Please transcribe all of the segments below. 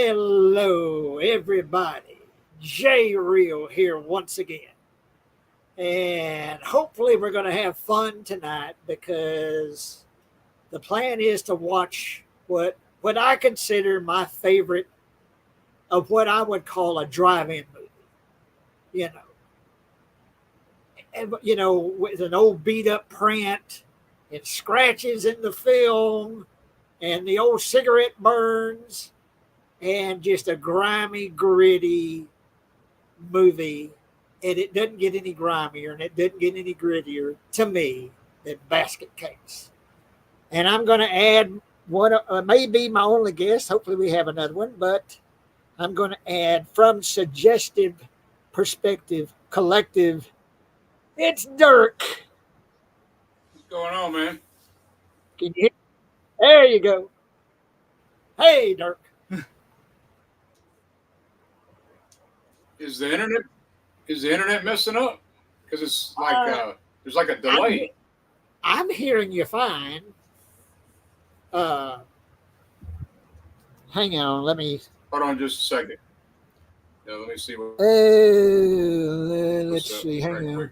Hello, everybody. J Real here once again. And hopefully, we're going to have fun tonight because the plan is to watch what I consider my favorite of what I would call a drive-in movie. You know, with an old beat-up print and scratches in the film and the old cigarette burns and just a grimy, gritty movie, and it doesn't get any grimier and it doesn't get any grittier to me than Basket Case. And I'm going to add one, maybe my only guest. Hopefully, we have another one, but I'm going to add from Suggestive Perspective Collective. It's Dirk. What's going on, man? Can you hear? There you go. Hey, Dirk. Is the internet messing up? Because it's like there's like a I'm, delay. I'm hearing you fine. Uh, Hang on. Let me. Hold on just a second. Yeah, let me see Let's what's up see. Hang right on. quick.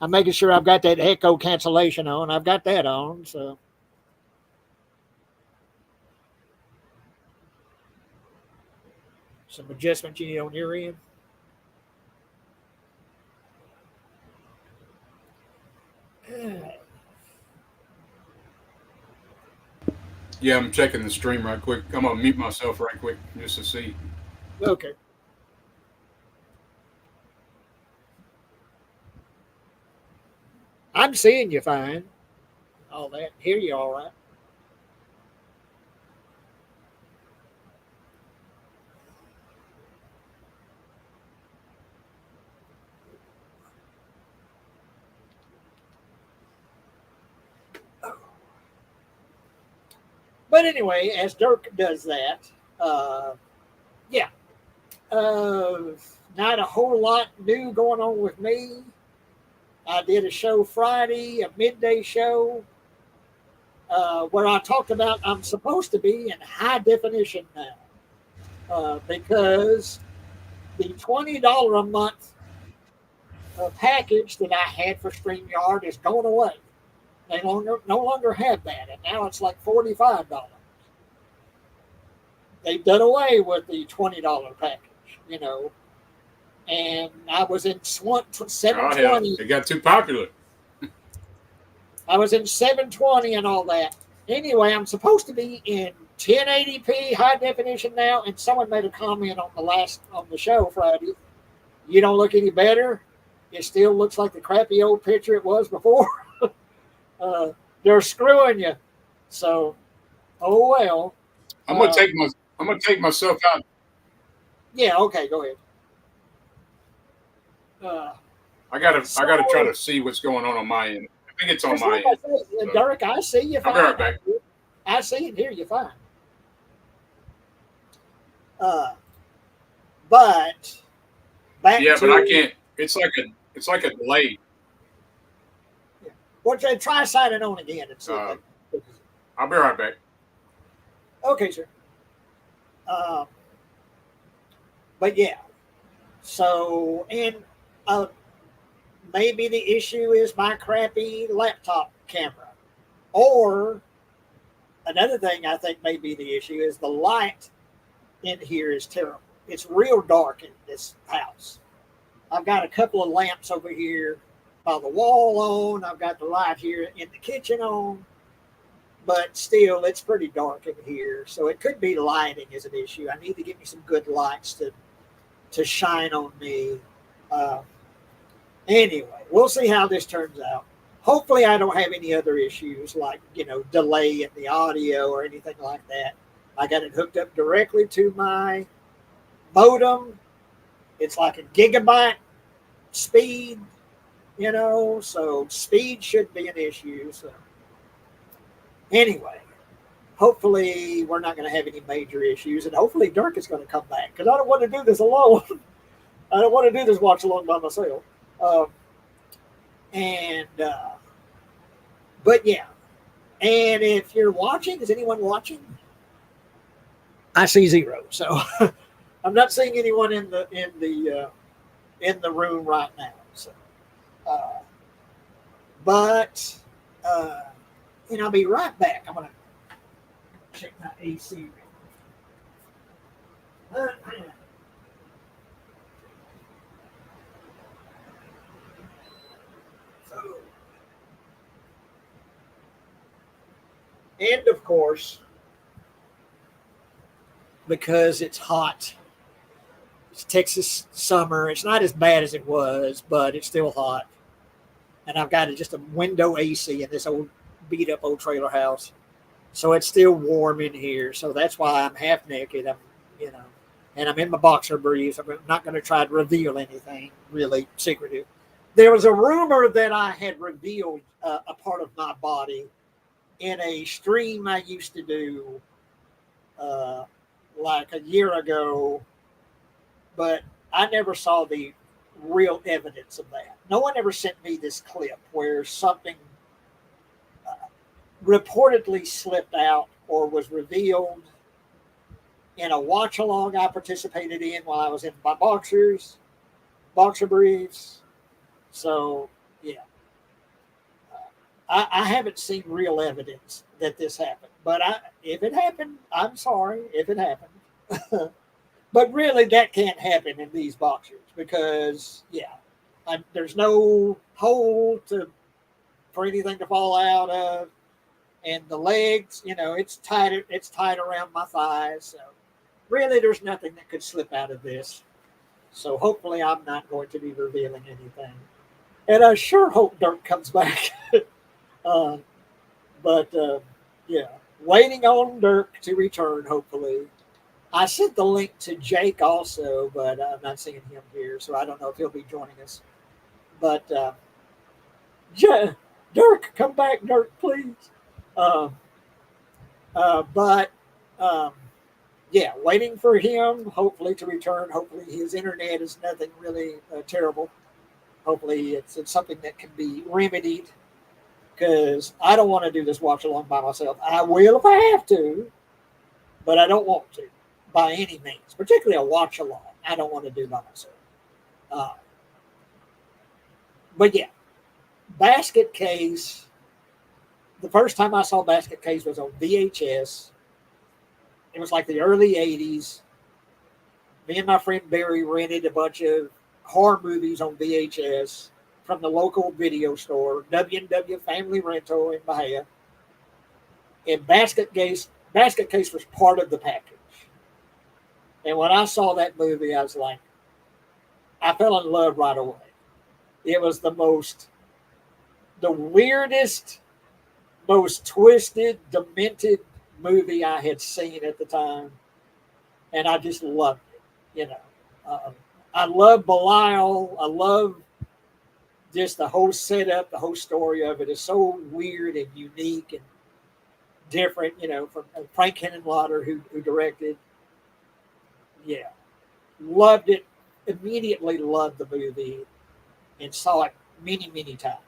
I'm making sure I've got that echo cancellation on. I've got that on. So some adjustment you need on your end. Yeah, I'm checking the stream right quick. I'm gonna mute myself right quick just to see. Okay. I'm seeing you fine. All that. Hear you all right. But anyway, as Dirk does that, uh, yeah, uh, not a whole lot new going on with me. I did a show Friday, a midday show, where I talked about I'm supposed to be in high definition now because the $20 a month package that I had for StreamYard is going away. They no longer have that, and now it's like $45. They've done away with the $20 package, and I was in Oh hell, 720. it got too popular. I was in 720 and all that. Anyway, I'm supposed to be in 1080p high definition now, and someone made a comment on the show Friday. You don't look any better. It still looks like the crappy old picture it was before. They're screwing you. So, oh well. I'm gonna take myself out. Yeah. Okay. Go ahead. Uh, I gotta try so, to see what's going on my end. I think it's on just my like I end. said, So Derek, I see you I'll be fine. right back. I see and hear you fine. Uh, but back Yeah, but I to can't. It's like a delay. what they try signing on again and see if that. I'll be right back. Okay, sir. Um, but yeah, so and uh, maybe the issue is my crappy laptop camera, or another thing I think may be the issue is the light in here is terrible. It's real dark in this house. I've got a couple of lamps over here by the wall on. I've got the light here in the kitchen on, but still, it's pretty dark in here. So it could be lighting is an issue. I need to get me some good lights to shine on me. Uh, anyway, we'll see how this turns out. Hopefully, I don't have any other issues like delay in the audio or anything like that. I got it hooked up directly to my modem. It's like a gigabyte speed, so speed should be an issue. So anyway, hopefully we're not going to have any major issues, and hopefully Dirk is going to come back because I don't want to do this alone. I don't want to do this watch along by myself. Um, and but yeah, and if you're watching, is anyone watching? I see zero. So I'm not seeing anyone in the room right now. So, uh, but uh, I'll be right back. I'm gonna check my AC. So, and of course, because it's hot, it's Texas summer. It's not as bad as it was, but it's still hot. And I've got just a window AC in this old beat up old trailer house. So it's still warm in here. So that's why I'm half naked. You know, and I'm in my boxer briefs. I'm not going to try to reveal anything really secretive. There was a rumor that I had revealed a part of my body in a stream I used to do uh, like a year ago, but I never saw the real evidence of that. No one ever sent me this clip where something reportedly slipped out or was revealed in a watchalong I participated in while I was in my boxer briefs. So, yeah, I haven't seen real evidence that this happened. But if it happened, I'm sorry if it happened. But really, that can't happen in these boxers because, yeah, there's no hole for anything to fall out of, and the legs, it's tight. It's tight around my thighs. So really, there's nothing that could slip out of this. So hopefully, I'm not going to be revealing anything. And I sure hope Dirk comes back. uh, but yeah, waiting on Dirk to return. Hopefully, I sent the link to Jake also, but I'm not seeing him here, so I don't know if he'll be joining us. But Dirk, come back, Dirk, please. Um, but um, yeah, waiting for him, hopefully to return. Hopefully his internet is nothing really terrible. Hopefully it's something that can be remedied because I don't want to do this watch along by myself. I will if I have to, but I don't want to by any means, particularly a watch along. I don't want to do by myself. Uh, but yeah, Basket Case. The first time I saw Basket Case was on VHS. It was like the early 80s. Me and my friend Barry rented a bunch of horror movies on VHS from the local video store, W&W Family Rental in Bahia. And Basket Case was part of the package. And when I saw that movie, I was like, I fell in love right away. It was the weirdest, most twisted, demented movie I had seen at the time. And I just loved it. You know, I love Belial. I love just the whole setup, the whole story of it is so weird and unique and different. From Frank Henenlotter who directed. Yeah, loved it. Immediately loved the movie and saw it many, many times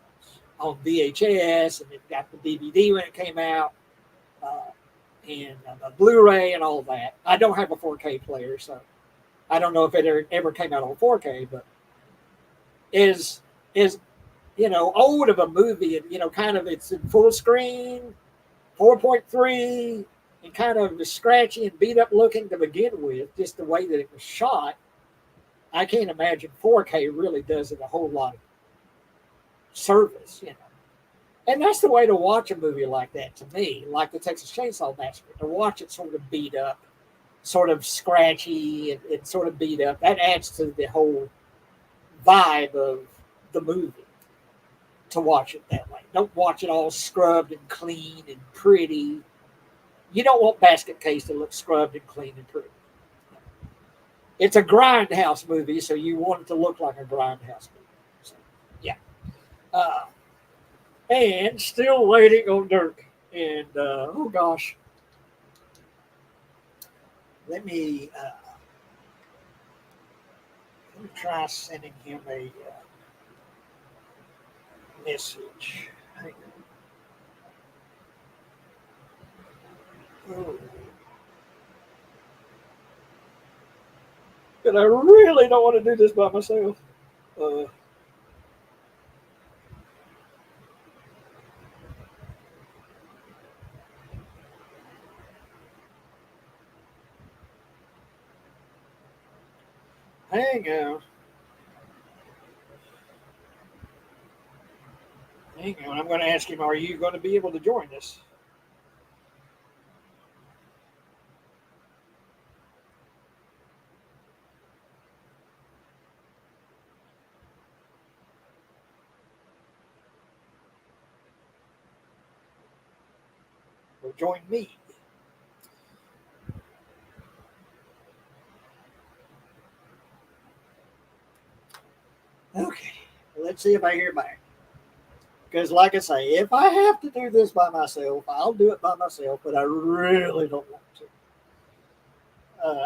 on VHS, and it got the DVD when it came out, uh, and the Blu-ray and all that. I don't have a 4K player, so I don't know if it ever came out on 4K, but is old of a movie, and kind of it's in full screen, 4.3, and kind of scratchy and beat up looking to begin with, just the way that it was shot. I can't imagine 4K really does it a whole lot of service. And that's the way to watch a movie like that to me, like the Texas Chainsaw Massacre, to watch it sort of beat up, sort of scratchy and sort of beat up. That adds to the whole vibe of the movie to watch it that way. Don't watch it all scrubbed and clean and pretty. You don't want Basket Case to look scrubbed and clean and pretty. It's a grindhouse movie, so you want it to look like a grindhouse movie. So, yeah. Uh, and still waiting on Dirk. And oh gosh, let me try sending him a message. Oh, And I really don't want to do this by myself. Uh, hang on. Hang on. I'm going to ask him, are you going to be able to join us? Or join me? Okay. Let's see if I hear back. Because, like I say, if I have to do this by myself, I'll do it by myself, but I really don't want to.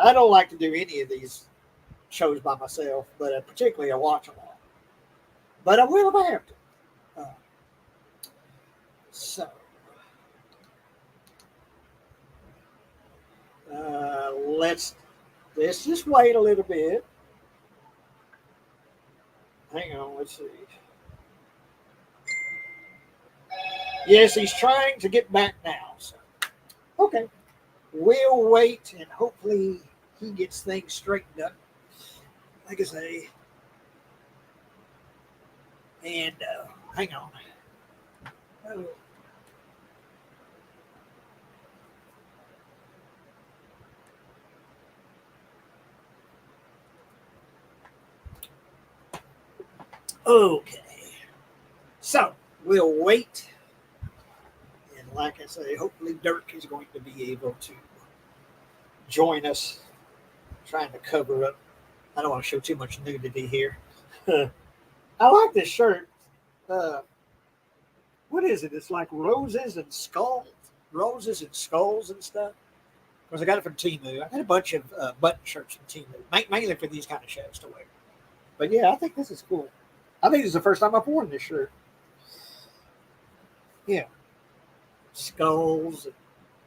I don't like to do any of these shows by myself, but particularly a watch along. But I will if I have to. Uh, so, let's just wait a little bit. Hang on, let's see. Yes, he's trying to get back now. So, okay, we'll wait and hopefully he gets things straightened up. Like I say, and hang on. Oh, okay, so we'll wait, and like I say, hopefully Dirk is going to be able to join us. Trying to cover up. I don't want to show too much nudity here. I like this shirt. Uh, what is it? It's like roses and skulls and stuff. Of course, I got it from Timu. I got a bunch of button shirts from Timu, mainly for these kind of shows to wear. But yeah, I think this is cool. I think this is the first time I've worn this shirt. Yeah, skulls and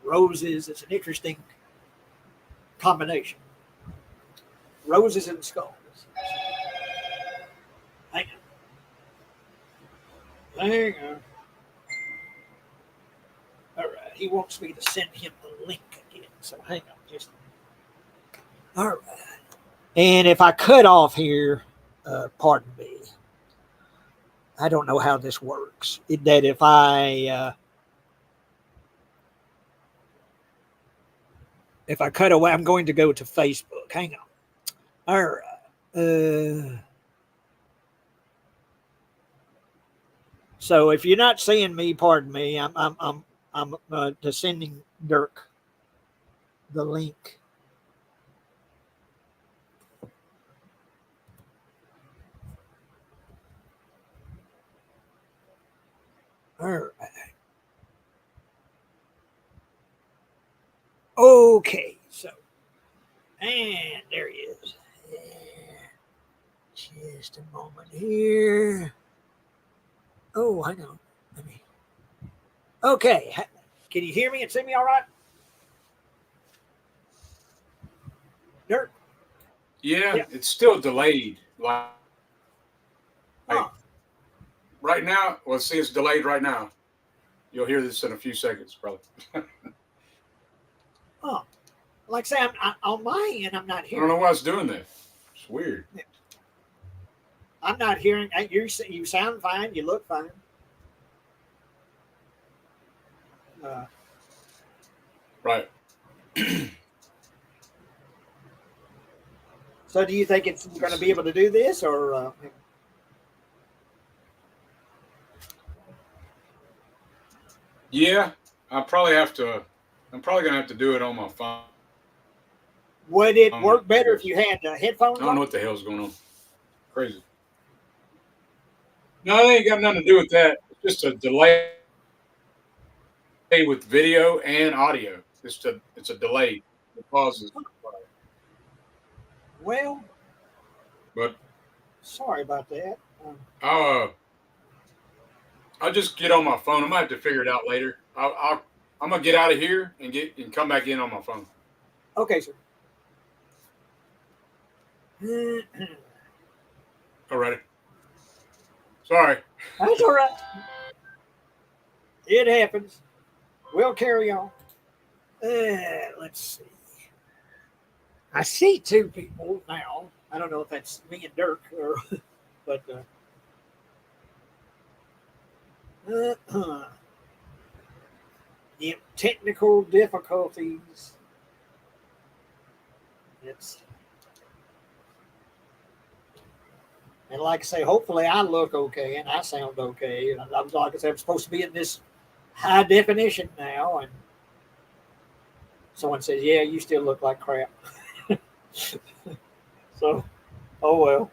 roses. It's an interesting combination. Roses and skulls. Hang on. Hang on. All right. He wants me to send him the link again. So hang on. Just all right. And if I cut off here, pardon me. I don't know how this works. That if I cut away, I'm going to go to Facebook. Hang on. All right. So if you're not seeing me, pardon me. I'm sending Dirk the link. All right. Okay. So, and there he is. Just a moment here. Oh, hang on. Let me. Okay. Can you hear me and see me all right? Dirk? Yeah, Yeah. it's still delayed. Like Oh, right now, well, see, it's delayed right now. You'll hear this in a few seconds, probably. oh. Like I say, on my end, I'm not I don't hearing. know why it's doing that. It's weird. I'm not hearing. You sound fine. You look fine. Uh, Right. so, do you think it's going to be able to do this, or Yeah, I probably have to. I'm probably gonna have to do it on my phone. would it I work better if guess. you had I headphones don't on? know what the hell's going on. Crazy. No, it ain't got nothing to do with that. It's just a delay with video and audio. It's a delay. It pauses. Well, But sorry about that. I'll I'll just get on my phone. I'm gonna have to figure it out later. I'm gonna get out of here and come back in on my phone. Okay, sir. Already. Sorry. That's all right. It happens. We'll carry on. Let's see. I see two people now. I don't know if that's me and Dirk, or, but yeah, technical difficulties. It's and like I say, hopefully I look okay and I sound okay. And I'm like I said, I'm supposed to be in this high definition now, and someone says, "Yeah, you still look like crap." So, oh well.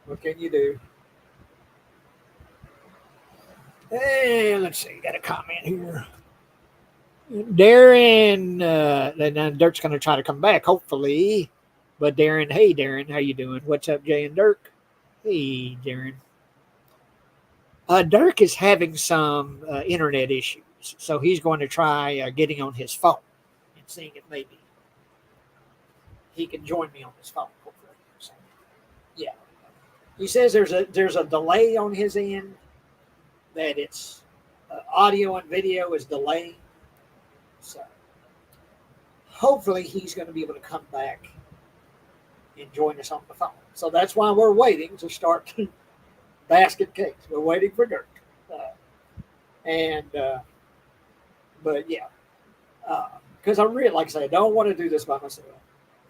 What can you do? Hey, let's see. Got a comment here. Darren, and Dirk's going to try to come back, hopefully. But Darren, hey Darren, how you doing? What's up, Jay and Dirk? Hey Darren. Dirk is having some internet issues, so he's going to try getting on his phone and seeing if maybe he can join me on his phone. Hopefully, so, yeah. He says there's a delay on his end, that it's audio and video is delayed. So hopefully he's going to be able to come back and join us on the phone. So that's why we're waiting to start basket case. We're waiting for Dirk. But yeah, because I really, like I say, I don't want to do this by myself.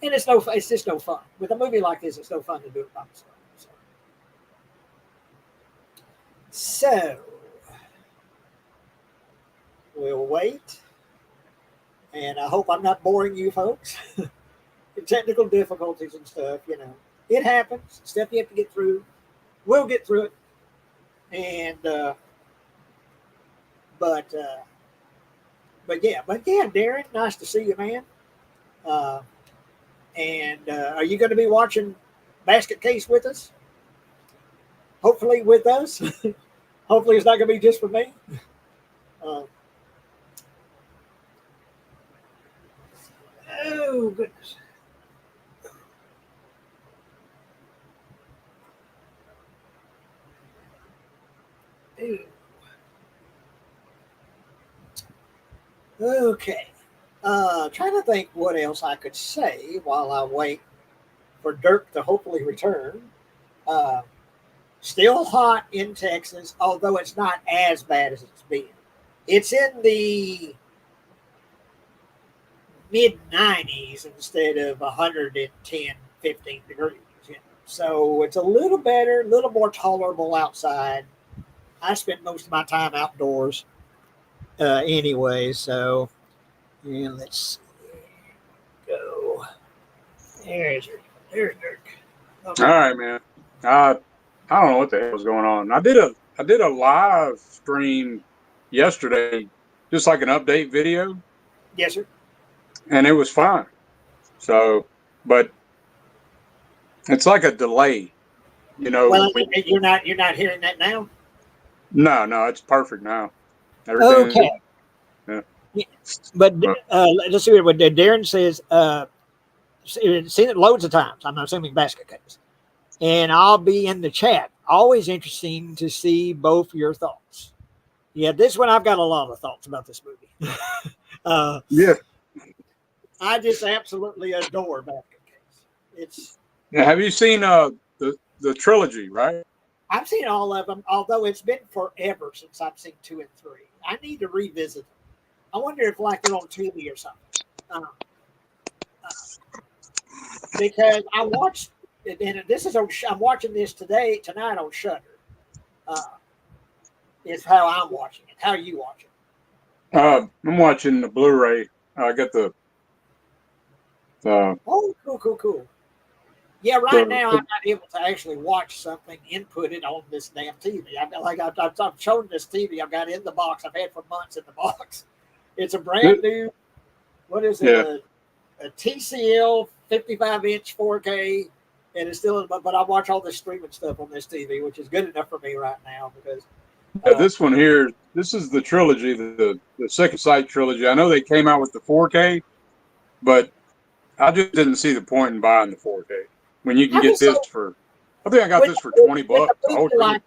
And it's just no fun. With a movie like this, it's no fun to do it by myself. So we'll wait. And I hope I'm not boring you folks. Technical difficulties and stuff, it happens. Stuff you have to get through. We'll get through it. And but yeah, Darren, nice to see you, man. And are you going to be watching Basket Case with us? Hopefully with us. Hopefully it's not going to be just for me. Oh goodness. Ew. Okay. Trying to think what else I could say while I wait for Dirk to hopefully return. Still hot in Texas, although it's not as bad as it's been. It's in the mid 90s instead of 110, 15 degrees. So it's a little better, a little more tolerable outside. I spend most of my time outdoors anyway, so let's go. There's Dirk. Okay. All right, man. I don't know what the hell was going on. I did a live stream yesterday, just like an update video. Yes, sir. And it was fine. So, but it's like a delay, Well, you're not hearing that now. No, it's perfect now. Everything. Okay. Yeah. But let's see what Darren says. Seen it loads of times. I'm assuming Basket Case. And I'll be in the chat. Always interesting to see both your thoughts. Yeah, this one I've got a lot of thoughts about this movie. Yeah. I just absolutely adore Basket Case. It's. Yeah, have you seen the trilogy, right? I've seen all of them, although it's been forever since I've seen 2 and 3. I need to revisit them. I wonder if like they're on TV or something. Because I watched, and this is I'm watching this tonight on Shudder. Is how I'm watching it. How are you watching? I'm watching the Blu-ray. I got the. Oh, cool. Yeah, right now I'm not able to actually watch something inputted on this damn TV. I've shown this TV I've got in the box. I've had for months in the box. It's a brand new. What is it? Yeah. A TCL 55-inch 4K, and it's still. But I watch all this streaming stuff on this TV, which is good enough for me right now because. This one here. This is the trilogy, the Second Sight trilogy. I know they came out with the 4K, but I just didn't see the point in buying the 4K when you can I get was this so for. I think I got this for $20. with a The whole movie thing. like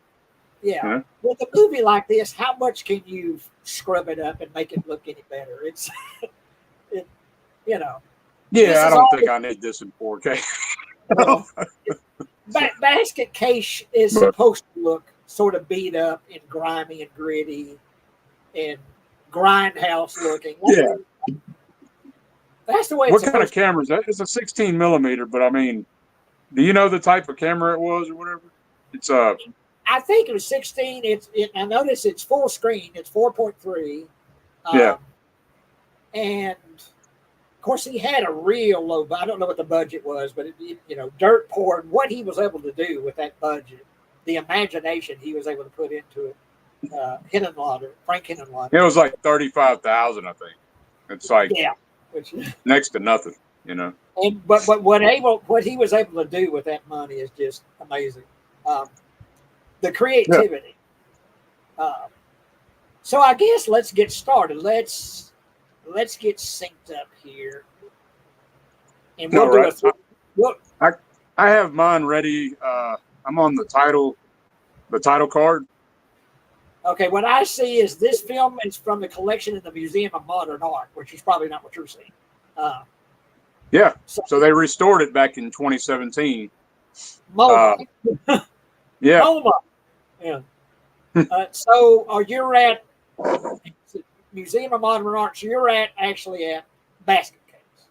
yeah, You know? with a movie like this, how much can you scrub it up and make it look any better? It's it, you know, this Yeah, I is don't all think I need this in 4K. well. Basket Case is But supposed to look sort of beat up and grimy and gritty and grindhouse looking. yeah, That's the way it's what kind of supposed to camera is that? It's a 16 millimeter, but I mean, do you know the type of camera it was or whatever? It's be. I think it was 16. I notice it's full screen. It's 4.3. yeah. Um, and of course, he had a real low. I don't know what the budget was, but dirt poor. What he was able to do with that budget, the imagination he was able to put into it. Frank It Henenlotter. was like 35,000, I think. It's like Yeah, which next to nothing, you know. but what he was able to do with that money is just amazing. Um, the Yeah. creativity. Uh, so I guess let's get started. Let's get synced up here, and we'll All do right. a. We'll, I have mine ready. I'm on the title card. okay, what I see is this film is from the collection in the Museum of Modern Art, which is probably not what you're seeing. Uh, Yeah. so So they restored it back in 2017. MoMA, Yeah. MoMA, yeah. So you're at Museum of Modern Art. So you're actually at Basket Case.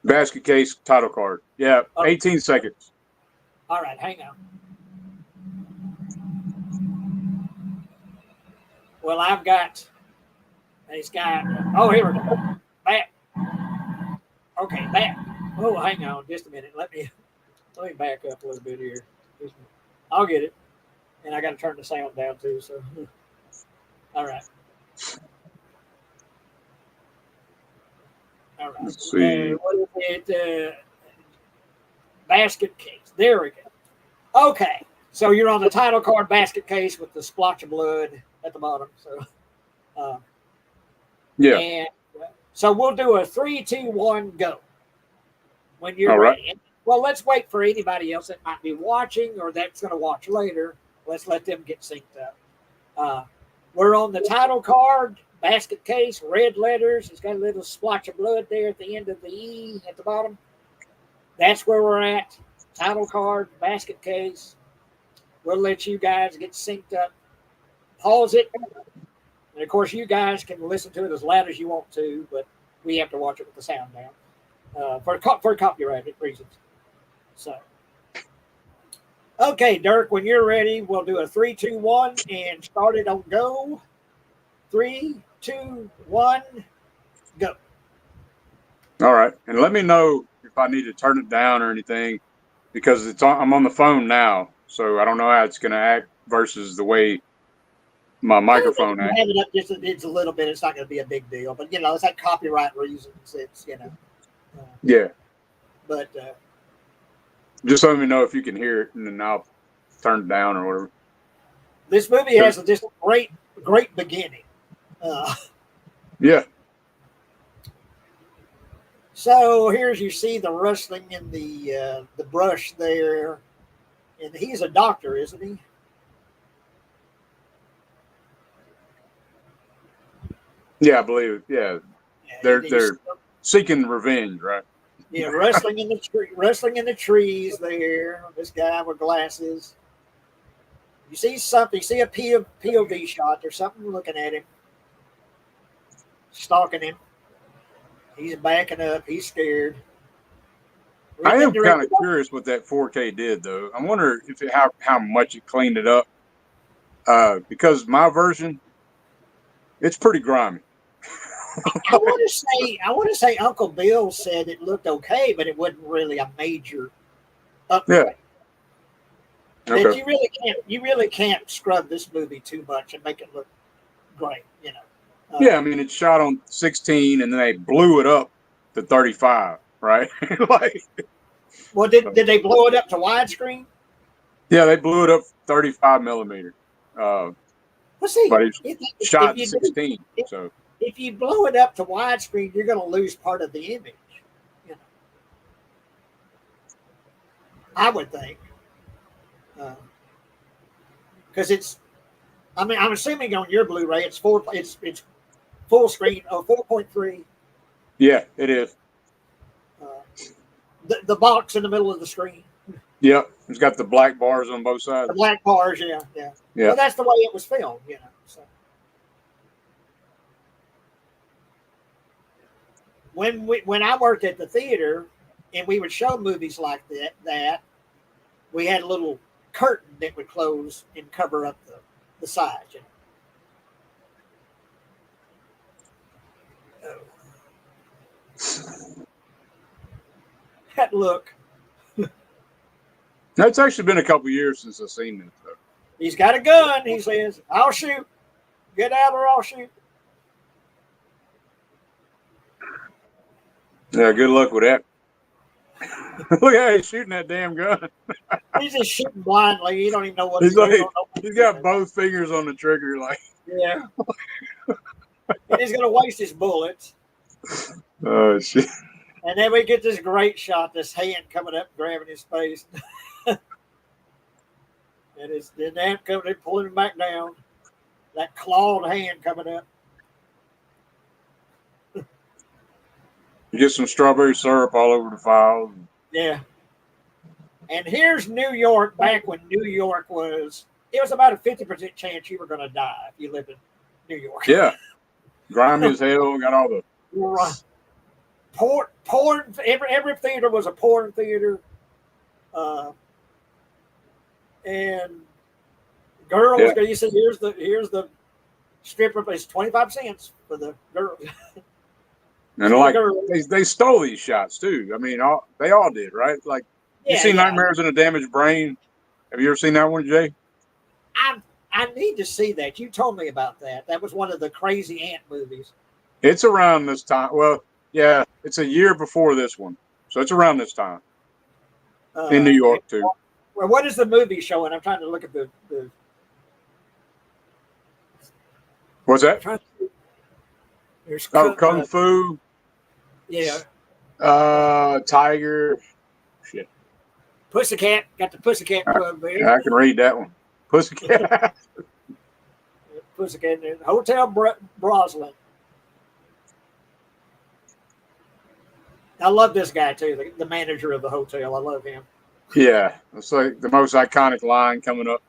Basket case title card. Yeah. Okay. 18 seconds. All right, hang on. Well, I've got this guy. Oh, here we go. Back. Okay, back. Oh, hang on, just a minute. Let me back up a little bit here. I'll get it, and I got to turn the sound down too. So, all right. All right. Let's see. What is it? Basket Case. There we go. Okay. So you're on the title card Basket Case with the splotch of blood at the bottom. So, Yeah. and so we'll do a 3, 2, 1, go when you're All right. ready. Well, let's wait for anybody else that might be watching or that's going to watch later. Let's let them get synced up. We're on the title card, Basket Case, red letters. It's got a little splotch of blood there at the end of the E at the bottom. That's where we're at. Title card, Basket Case. We'll let you guys get synced up. Pause it. And of course, you guys can listen to it as loud as you want to, but we have to watch it with the sound down for copyright reasons. So, okay, Dirk, when you're ready, we'll do a 3, 2, 1 and start it on go. 3, 2, 1, go. All right. And let me know if I need to turn it down or anything because I'm on the phone now. So I don't know how it's going to act versus the way my microphone acts. Have it up it's a little bit. It's not going to be a big deal, but it's like copyright reasons. It's Yeah. But Just let me know if you can hear it, and then I'll turn it down or whatever. this movie has just a great beginning. Yeah. So here's you see the rustling in the brush there, and he's a doctor, isn't he? Yeah, I believe it. Yeah. Yeah, They're seeking revenge, right? Yeah, wrestling in the trees there. This guy with glasses. You see something. You see a POV shot. There's something looking at him, stalking him. He's backing up. He's scared. I am kind of curious what that 4K did, though. I wonder if how much it cleaned it up. Because my version, it's pretty grimy. I want to say Uncle Bill said it looked okay, but it wasn't really a major upgrade. Yeah. Okay. But you really can't scrub this movie too much and make it look great. Yeah, I mean it's shot on 16, and then they blew it up to 35, right? Well, did they blow it up to widescreen? Yeah, they blew it up 35 millimeter. Well, see, but it's shot 16. If you blow it up to widescreen, you're going to lose part of the image. I would think, because it's. I mean, I'm assuming on your Blu-ray, it's full screen, 4.3. Yeah, it is. Uh, the box in the middle of the screen, Yep, it's got the black bars on both sides. the black bars. Yeah, yeah. Yeah. Well, that's the way it was filmed, you know. So when I worked at the theater, and we would show movies like that we had a little curtain that would close and cover up the sides. You know? That look. It's actually been a couple years since I've seen this. Though. He's got a gun. He says, "I'll shoot. Get out or I'll shoot." Yeah, good luck with that. Look how he's shooting that damn gun. He's just shooting blindly. He don't even know what He's like, he's he's got both fingers on the trigger, like. Yeah. And he's gonna waste his bullets. Oh shit! And then we get this great shot, this hand coming up, grabbing his face. And it's then that coming in, pulling him back down. That clawed hand coming up. You get some strawberry syrup all over the files. Yeah. And here's New York back when New York was. It was about a 50% chance you were going to die if you lived in New York. Yeah, grimy as hell. Got all the right. Porn. Every theater was a porn theater. And girls, yeah. you said here's the stripper. It's 25 cents for the girls. And like they stole these shots too. I mean, they all did, right? Like you see Nightmares in a Damaged Brain. Have you ever seen that one, Jay? I need to see that. You told me about that. That was one of the Crazy Ant movies. It's around this time. Well, yeah, it's a year before this one, so it's around this time in New York too. Well, what is the movie showing? I'm trying to look at the What's that? There's Kung Fu. Yeah. Tiger. Shit. Pussycat. Got the Pussycat Club there. I can read that one. Pussycat. Pussycat. Hotel Broslin. I love this guy too, the manager of the hotel. I love him. Yeah, it's like the most iconic line coming up.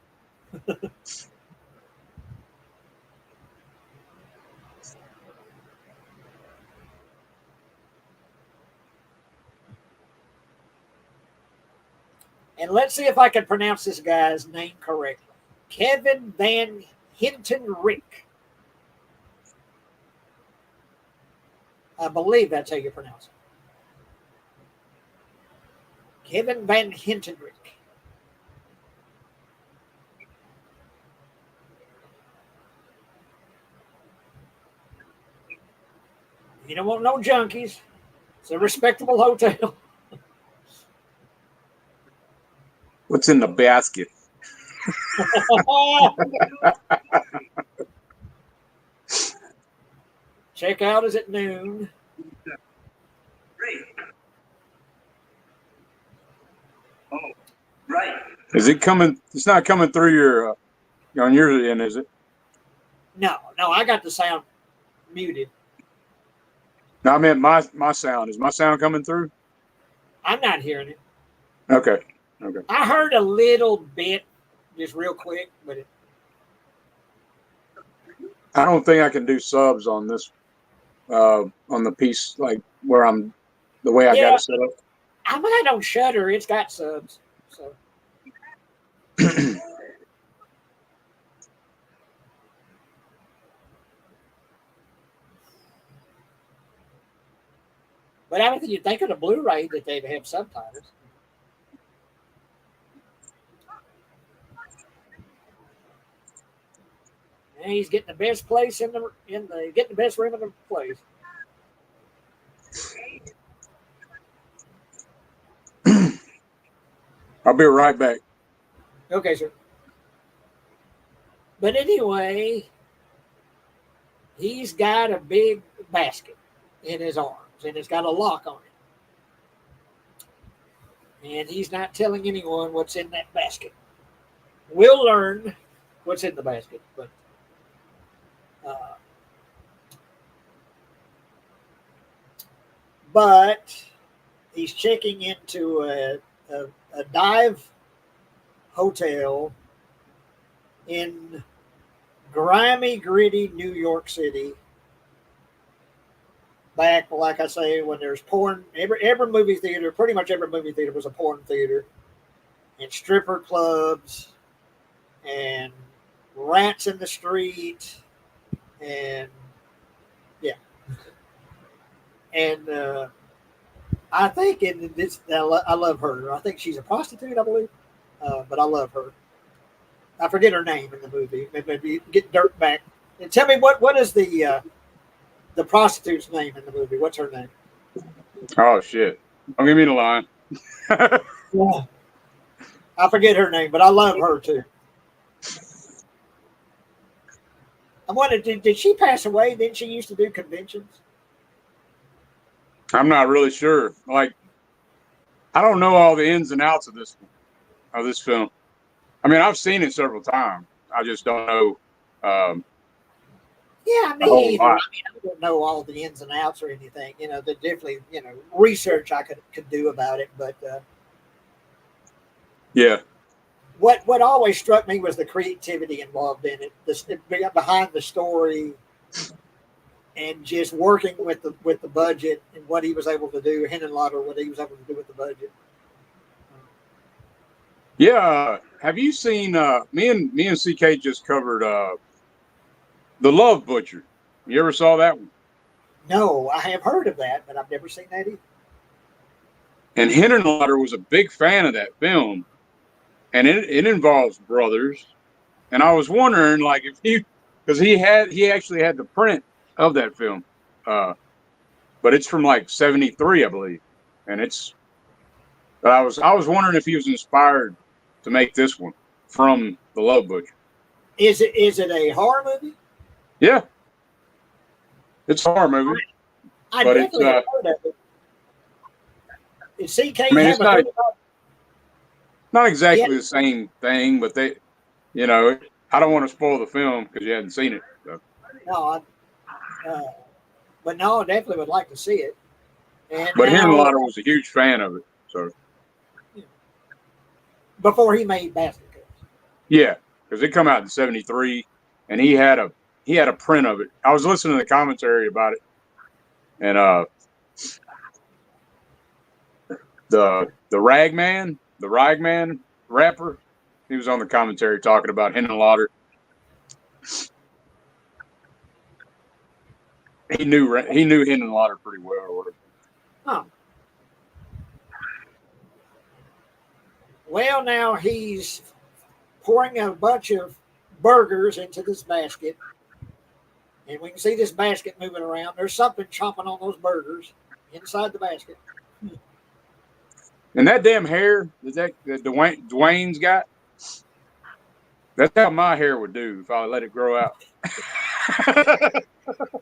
And let's see if I can pronounce this guy's name correctly. Kevin Van Hintenrich. I believe that's how you pronounce it. Kevin Van Hintenrich. You don't want no junkies. It's a respectable hotel. What's in the basket? Checkout is at noon. Oh, right. Is it coming? It's not coming through your on your end, is it? No, I got the sound muted. No, I meant my sound. Is my sound coming through? I'm not hearing it. Okay. I heard a little bit, just real quick, but I don't think I can do subs on this, on the piece like where I'm, the way I got it set up. I might on Shutter. It's got subs, so. But I don't think you'd think of the Blu-ray that they'd have subtitles. And he's getting the best place getting the best room in the place. I'll be right back. Okay, sir. But anyway, he's got a big basket in his arms, and it's got a lock on and he's not telling anyone what's in that basket. We'll learn what's in the basket, uh, but he's checking into a dive hotel in grimy, gritty New York City. Back, like I say, when there's porn, every movie theater, pretty much every movie theater was a porn theater, and stripper clubs, and rats in the street, and yeah, and I think in this, I love her. I think she's a prostitute, I believe, but I love her. I forget her name in the movie. Maybe get dirt back and tell me what is the prostitute's name in the movie? What's her name? Oh shit! Don't give me the line. Yeah. I forget her name, but I love her too. I wondered, did she pass away? Didn't she used to do conventions? I'm not really sure. Like, I don't know all the ins and outs of this film. I mean, I've seen it several times. I just don't know Yeah, a me whole either. I lot. mean, I don't know all the ins and outs or anything. The definitely, research I could do about it. But Yeah, what always struck me was the creativity involved in it, behind the story, and just working with the budget and what he was able to do. Henenlotter, what he was able to do with the budget. yeah. Have you seen? Me and CK just covered The Love Butcher. You ever saw that one? No, I have heard of that, but I've never seen that either. And Henenlotter was a big fan of that film, and it involves brothers. And I was wondering, like, if because he actually had the print of that film, uh, but it's from like '73, I believe, and it's. But I was wondering if he was inspired to make this one from The Love Butcher. Is it a horror movie? Yeah, it's a horror movie, I but it's definitely have heard of it. Did CK I mean, have it's a thing about? not Yeah, exactly the same thing, but you know, I don't want to spoil the film because you hadn't seen it. So. no, uh, but no, I definitely would like to see it. And But now, Henenlotter was a huge fan of it, so before he made Basket Case. yeah, because it come out in '73, and he had a print of it. I was listening to the commentary about it, and the Ragman rapper, he was on the commentary talking about Henenlotter. He knew Henenlotter pretty well, or whatever. Huh. Well, now he's pouring a bunch of burgers into this basket, and we can see this basket moving around. There's something chomping on those burgers inside the basket. And that damn hair that Dwayne's got, that's how my hair would do if I let it grow out.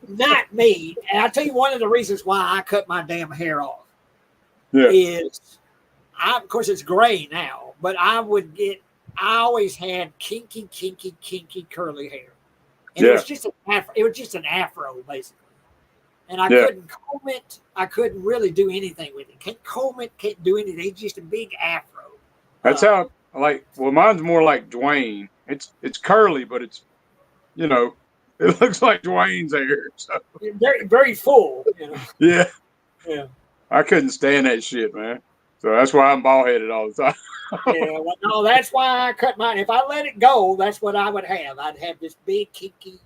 Not me. And I'll tell you one of the reasons why I cut my damn hair off Yeah, is, of course, it's gray now, but I always had kinky curly hair. And yeah, it was just an afro, basically. And I yeah. couldn't comb it. I couldn't really do anything with it. Can't comb it, can't do anything. It's just a big afro. That's how well, mine's more like Dwayne. It's curly, but it's you know it looks like Dwayne's hair. So Very, very full. yeah, Yeah. I couldn't stand that shit, man. So that's why I'm bald headed all the time. Yeah. Well, no, that's why I cut mine. If I let it go, that's what I would have. I'd have this big kinky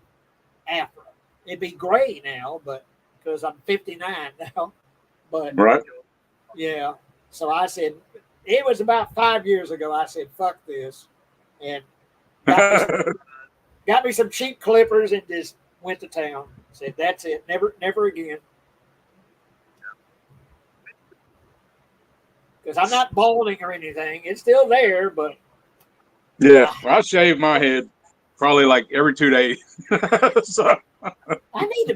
afro. It'd be gray now, but because I'm 59 now. But Right? yeah. So I said, it was about 5 years ago. I said, fuck this. And got me some cheap clippers and just went to town. Said, that's it. Never again. Because I'm not balding or anything. It's still there, but Yeah, well, I shave my head probably like every 2 days. So I need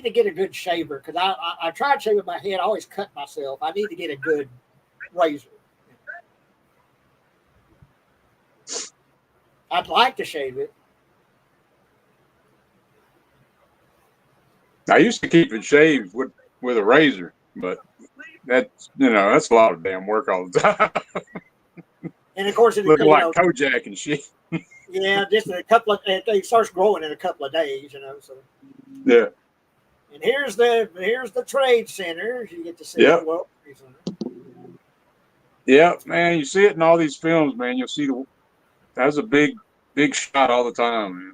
to get a good shaver because I tried shaving my head. I always cut myself. I need to get a good razor. I'd like to shave it. I used to keep it shaved with a razor, but that's that's a lot of damn work all the time. And of course, Looking like Kojak and shit. Yeah, just a couple of it starts growing in a couple of days, So yeah. And here's the trade center. You get to see Yep. the World Trade Center. Yeah, man, you see it in all these films, man. You'll see that's a big shot all the time, man.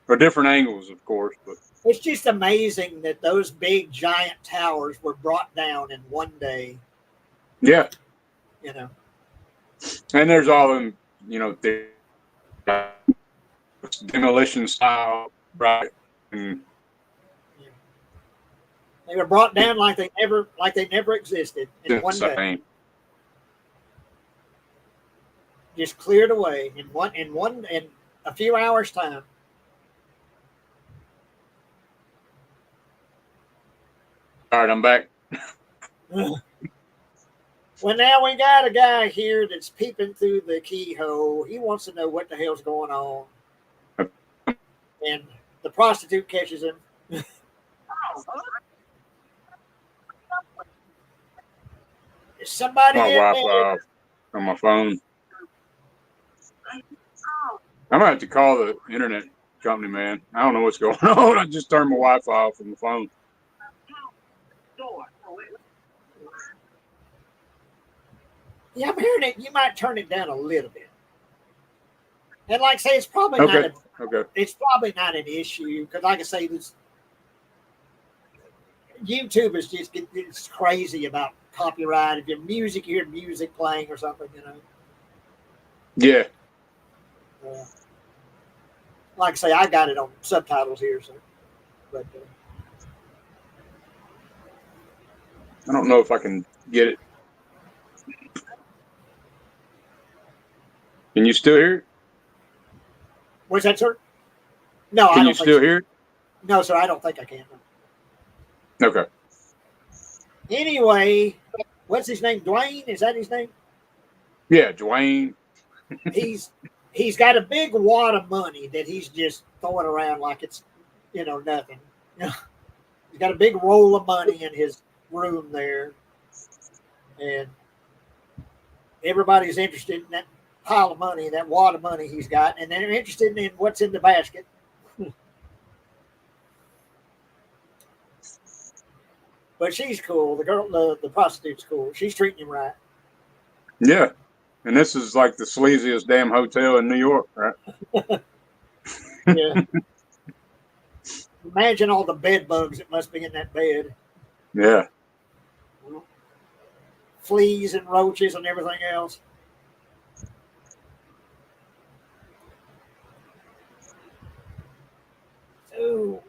For different angles, of course, but It's just amazing that those big giant towers were brought down in one day. yeah. And there's all them, demolition style, right? And they were brought down like they never existed in one day. Insane. Just cleared away in a few hours' time. All right, I'm back. Well, now we got a guy here that's peeping through the keyhole. He wants to know what the hell's going on. And the prostitute catches him. Is somebody My in Wi-Fi there? on my phone. I'm gonna have to call the internet company, man. I don't know what's going on. I just turned my Wi-Fi off from the phone. Yeah, I'm hearing it. You might turn it down a little bit. And like I say, it's probably it's probably not an issue because, like I say, YouTube is just it's crazy about copyright. If your music, you hear music playing or something, Yeah. Like I say, I got it on subtitles here, but I don't know if I can get it. Can you still hear it? What's that, sir? No, I Can don't you still hear it? No, sir, I don't think I can. Okay. Anyway, what's his name? Dwayne? Is that his name? Yeah, Dwayne. He's got a big wad of money that he's just throwing around like it's nothing. He's got a big roll of money in his room there, and everybody's interested in that pile of money, that wad of money he's got, and they're interested in what's in the basket. But she's cool. The girl, the prostitute's cool. She's treating him right. Yeah. And this is like the sleaziest damn hotel in New York, right? Yeah. Imagine all the bed bugs that must be in that bed. Yeah. Fleas and roaches and everything else. Ooh.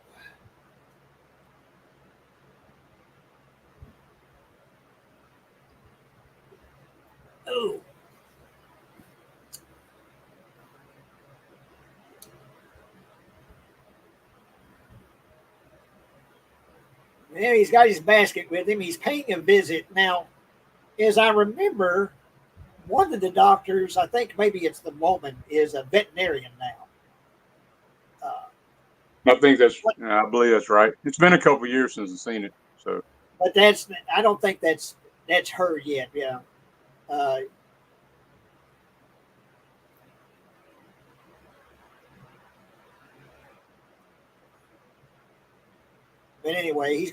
Ooh. Yeah, he's got his basket with him. He's paying a visit. Now, as I remember, one of the doctors, I think maybe it's the woman, is a veterinarian now. I believe that's right. It's been a couple years since I've seen it. So, but I don't think that's her yet. Yeah. But anyway, he's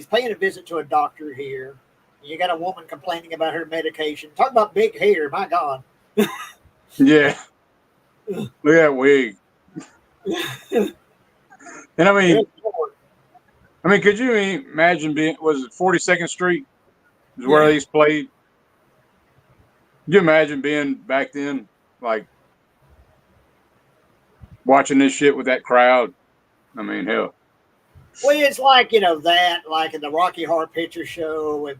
paying a visit to a doctor here. You got a woman complaining about her medication. Talk about big hair, my God. yeah. Look at that wig. And I mean, could you imagine was it 42nd Street is where these played? Could you imagine being back then, like, watching this shit with that crowd? I mean, hell. Well, it's like, that, like in the Rocky Horror Picture Show and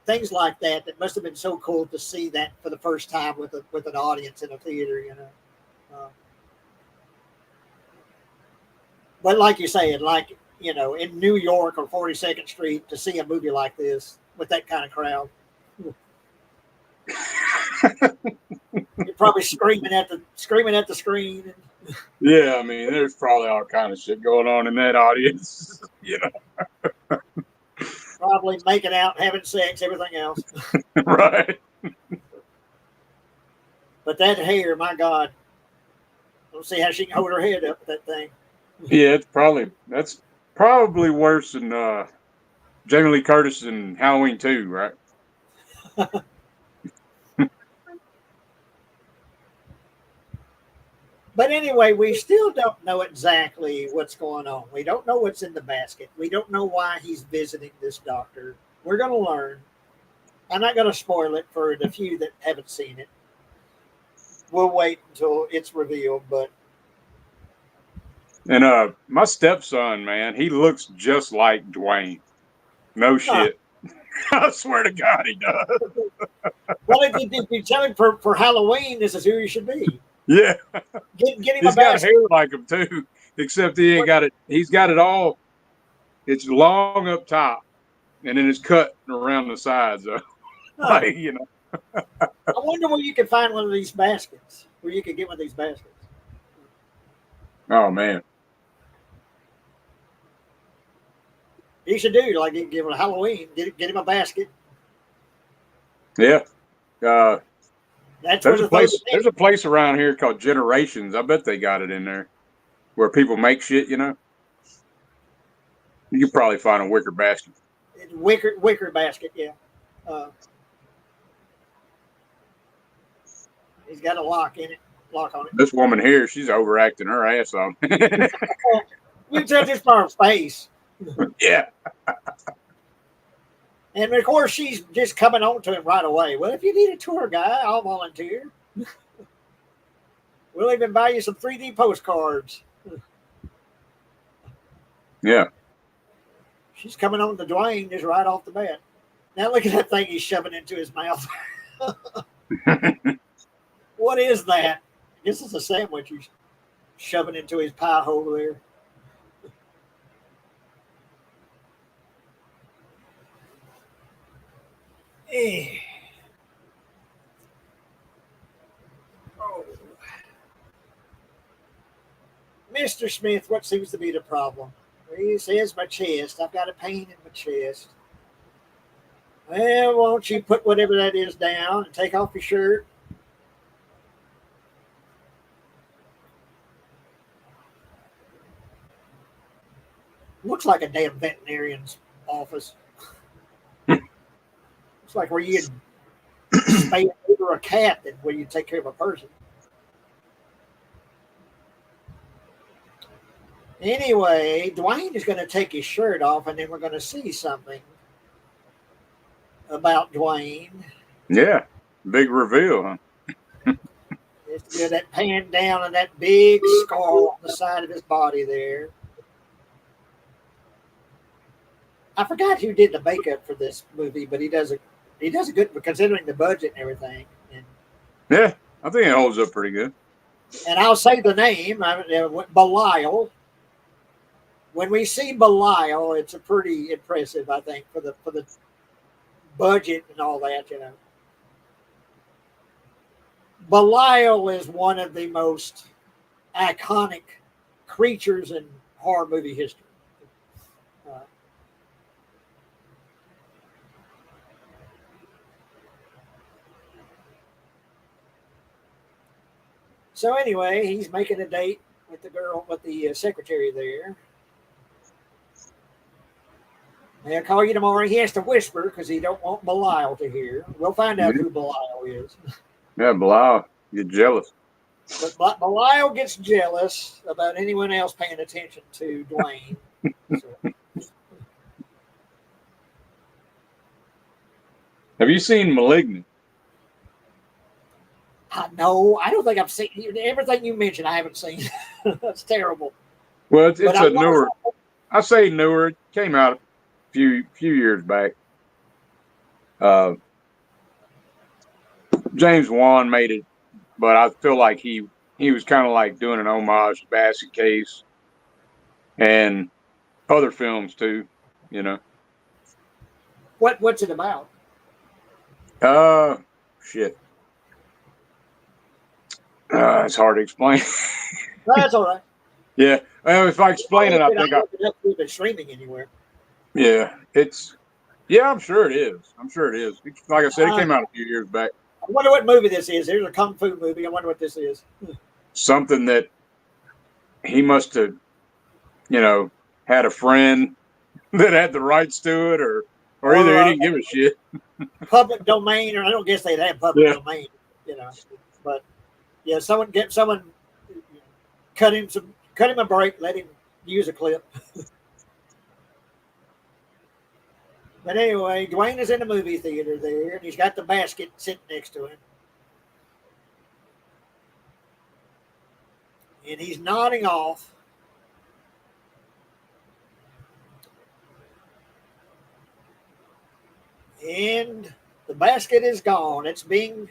things like that must have been so cool to see that for the first time with an audience in a theater, But like you say, like, in New York or 42nd Street to see a movie like this with that kind of crowd. You're probably screaming at the screen. Yeah, I mean, there's probably all kind of shit going on in that audience. Probably making out, having sex, everything else. Right. But that hair, my God. Let's see how she can hold her head up with that thing. Yeah, that's probably worse than Jamie Lee Curtis in Halloween 2, right? But anyway, we still don't know exactly what's going on. We don't know what's in the basket. We don't know why he's visiting this doctor. We're going to learn. I'm not going to spoil it for the few that haven't seen it. We'll wait until it's revealed. But And my stepson, man, he looks just like Dwayne. No shit. I swear to God, he does. well, if you tell him for Halloween, this is who you should be. Yeah, Get him a he's got basket. hair like him too, except he ain't got it. He's got it all. It's long up top, and then it's cut around the sides. Though, Huh. like I wonder where you could find one of these baskets. Where you could get one of these baskets. Oh man. You should do like give him a Halloween. Get him a basket. Yeah. That's where There's a the throw. place. There's a place around here called Generations. I bet they got it in there, where people make shit. You could probably find a wicker basket. Wicker basket. Yeah. He's got a lock in it. Lock on it. This woman here, she's overacting her ass off. You can tell just by her face. Yeah. And of course, she's just coming on to him right away. Well, if you need a tour guy, I'll volunteer. We'll even buy you some 3D postcards. Yeah. She's coming on to Dwayne just right off the bat. Now look at that thing he's shoving into his mouth. What is that? I guess it's a sandwich he's shoving into his pie hole there. Eh. Oh. Mr. Smith, what seems to be the problem? He says my chest. I've got a pain in my chest. Well, won't you put whatever that is down and take off your shirt? Looks like a damn veterinarian's office. Looks like where you'd spay over a cat than where you take care of a person. Anyway, Dwayne is going to take his shirt off, and then we're going to see something about Dwayne. Yeah. Big reveal, huh? It's good, that pan down and that big scar on the side of his body there. I forgot who did the makeup for this movie, but he does a good, considering the budget and everything. Yeah. I think it holds up pretty good. And I'll say the name, Belial. When we see Belial, it's a pretty impressive, I think, for the budget and all that. Belial is one of the most iconic creatures in horror movie history. So anyway, he's making a date with the girl, with the secretary there. They'll call you tomorrow. He has to whisper because he don't want Belial to hear. We'll find out who Belial is. Yeah, Belial, get jealous. But Belial gets jealous about anyone else paying attention to Dwayne. So, Have you seen Malignant? no, I don't think I've seen everything you mentioned. I haven't seen. That's terrible. Well, it's a But newer. I say newer. It came out a few years back. James Wan made it, but I feel like he was kind of like doing an homage to Basket Case and other films too. What's it about? Shit. It's hard to explain. That's all right. Yeah. Well, if I explain it, I think look it up if it's streaming anywhere. yeah, I'm sure it is. I'm sure it is. Like I said, it came out a few years back. I wonder what movie this is. Here's a kung fu movie. I wonder what this is. Something that he must have, had a friend that had the rights to it, or either he didn't give a shit. Public domain, or I don't guess they'd have public domain, But yeah, someone cut him a break, let him use a clip. But anyway, Dwayne is in the movie theater there, and he's got the basket sitting next to him. And he's nodding off. And the basket is gone. It's being...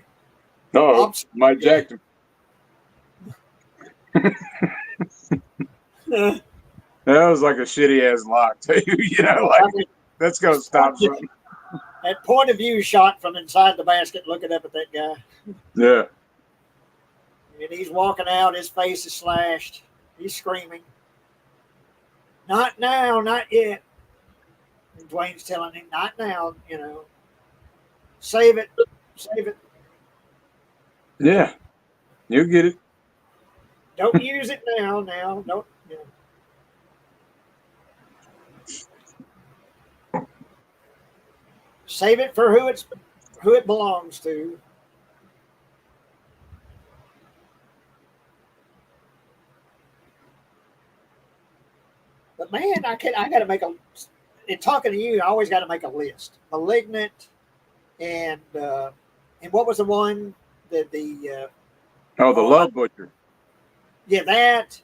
Oh, Mike Jackson. That was like a shitty ass lock too. Let's go stop something. That point of view shot from inside the basket, looking up at that guy. Yeah. And he's walking out. His face is slashed. He's screaming. Not now, not yet. And Dwayne's telling him, not now, Save it. Save it. Yeah. You'll get it. Don't use it now. Don't, Save it for who it belongs to. But man, I got to make in talking to you, I always got to make a list. Malignant, and what was the one that the Love Butcher. Yeah, that,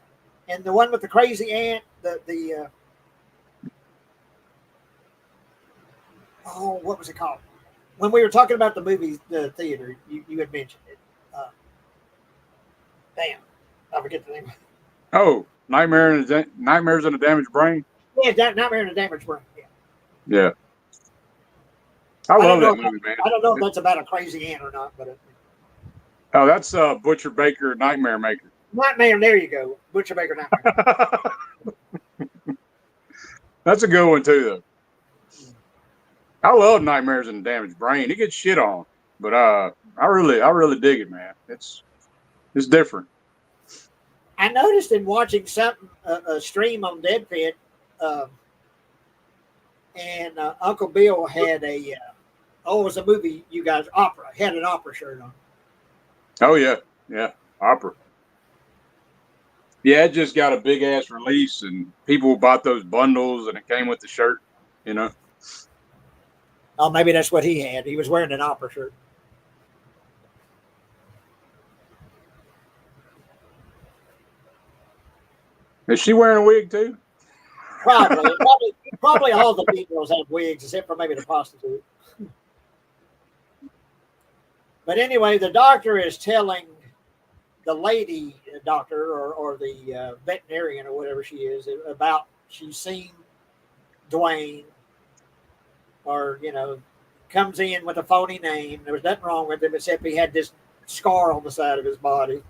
and the one with the crazy aunt. What was it called? When we were talking about the movie, the theater, you had mentioned it. Damn, I forget the name. Oh, Nightmares in a Damaged Brain. Yeah, Nightmare in a Damaged Brain. Yeah. I love that movie, man. I don't know if that's about a crazy aunt or not, but that's Butcher Baker Nightmare Maker. Nightmare, there you go. Butcher Baker Nightmare. That's a good one too, though. I love Nightmares in a Damaged Brain. It gets shit on, but I really dig it, man. It's different. I noticed in watching a stream on Dead Pit, and Uncle Bill had it was a movie, you guys, opera, had an opera shirt on. Oh yeah, opera. Yeah, it just got a big ass release, and people bought those bundles, and it came with the shirt. Oh, maybe that's what he had. He was wearing an opera shirt. Is she wearing a wig too? Probably all the females have wigs, except for maybe the prostitute. But anyway, the doctor is telling the lady doctor or the veterinarian or whatever she is about she's seen Dwayne, or comes in with a phony name. There was nothing wrong with him except he had this scar on the side of his body.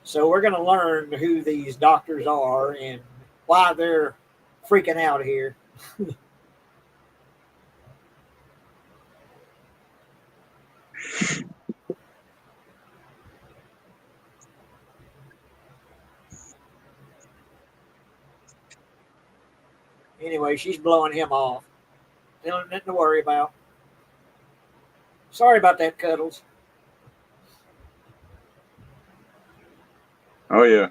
So we're going to learn who these doctors are and why they're freaking out here. Anyway, she's blowing him off. Nothing to worry about. Sorry about that, Cuddles. Oh yeah.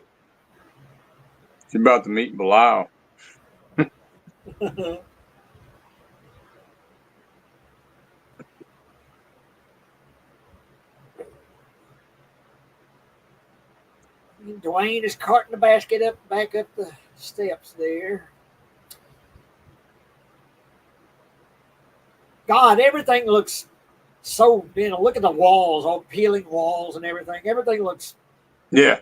She's about to meet Belial. Dwayne is carting the basket back up the steps there. God, everything looks so, look at the walls, all peeling walls and everything. Everything looks... Yeah.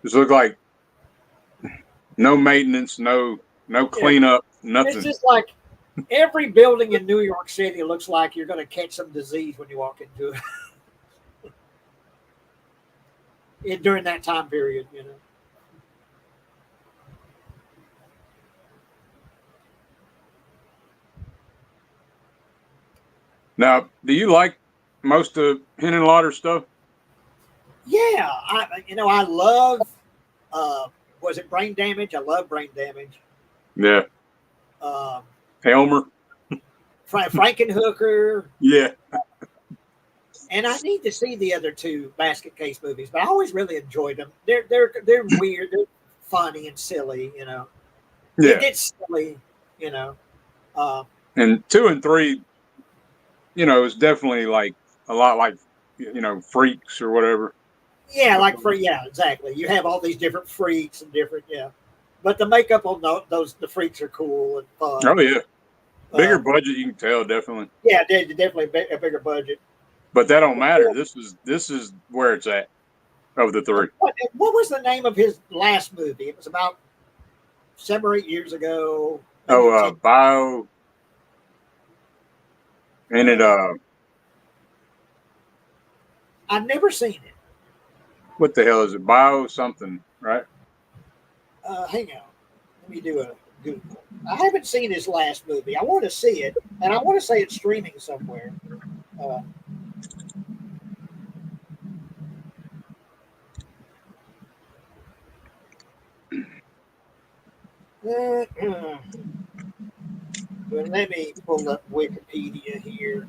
Just look like no maintenance, no cleanup, nothing. It's just like every building in New York City looks like you're going to catch some disease when you walk into it during that time period. Now, do you like most of Henenlotter stuff? Yeah, I love. Was it Brain Damage? I love Brain Damage. Yeah. Um, Elmer. Frankenhooker. Yeah. And I need to see the other two Basket Case movies, but I always really enjoyed them. They're weird, they're funny and silly. Yeah. It gets silly. And 2 and 3, is definitely like a lot like Freaks or whatever. Yeah, exactly. You have all these different freaks and different but the makeup on the freaks are cool and fun. Oh yeah, bigger budget, you can tell definitely. Yeah, definitely a bigger budget. But that don't matter. This is where it's at of the 3. What was the name of his last movie? It was about 7 or 8 years ago. Bio. And it I've never seen it. What the hell is it? Bio something, right? Hang on. Let me do a Google. I haven't seen his last movie. I want to see it, and I want to say it's streaming somewhere. Well, let me pull up Wikipedia here.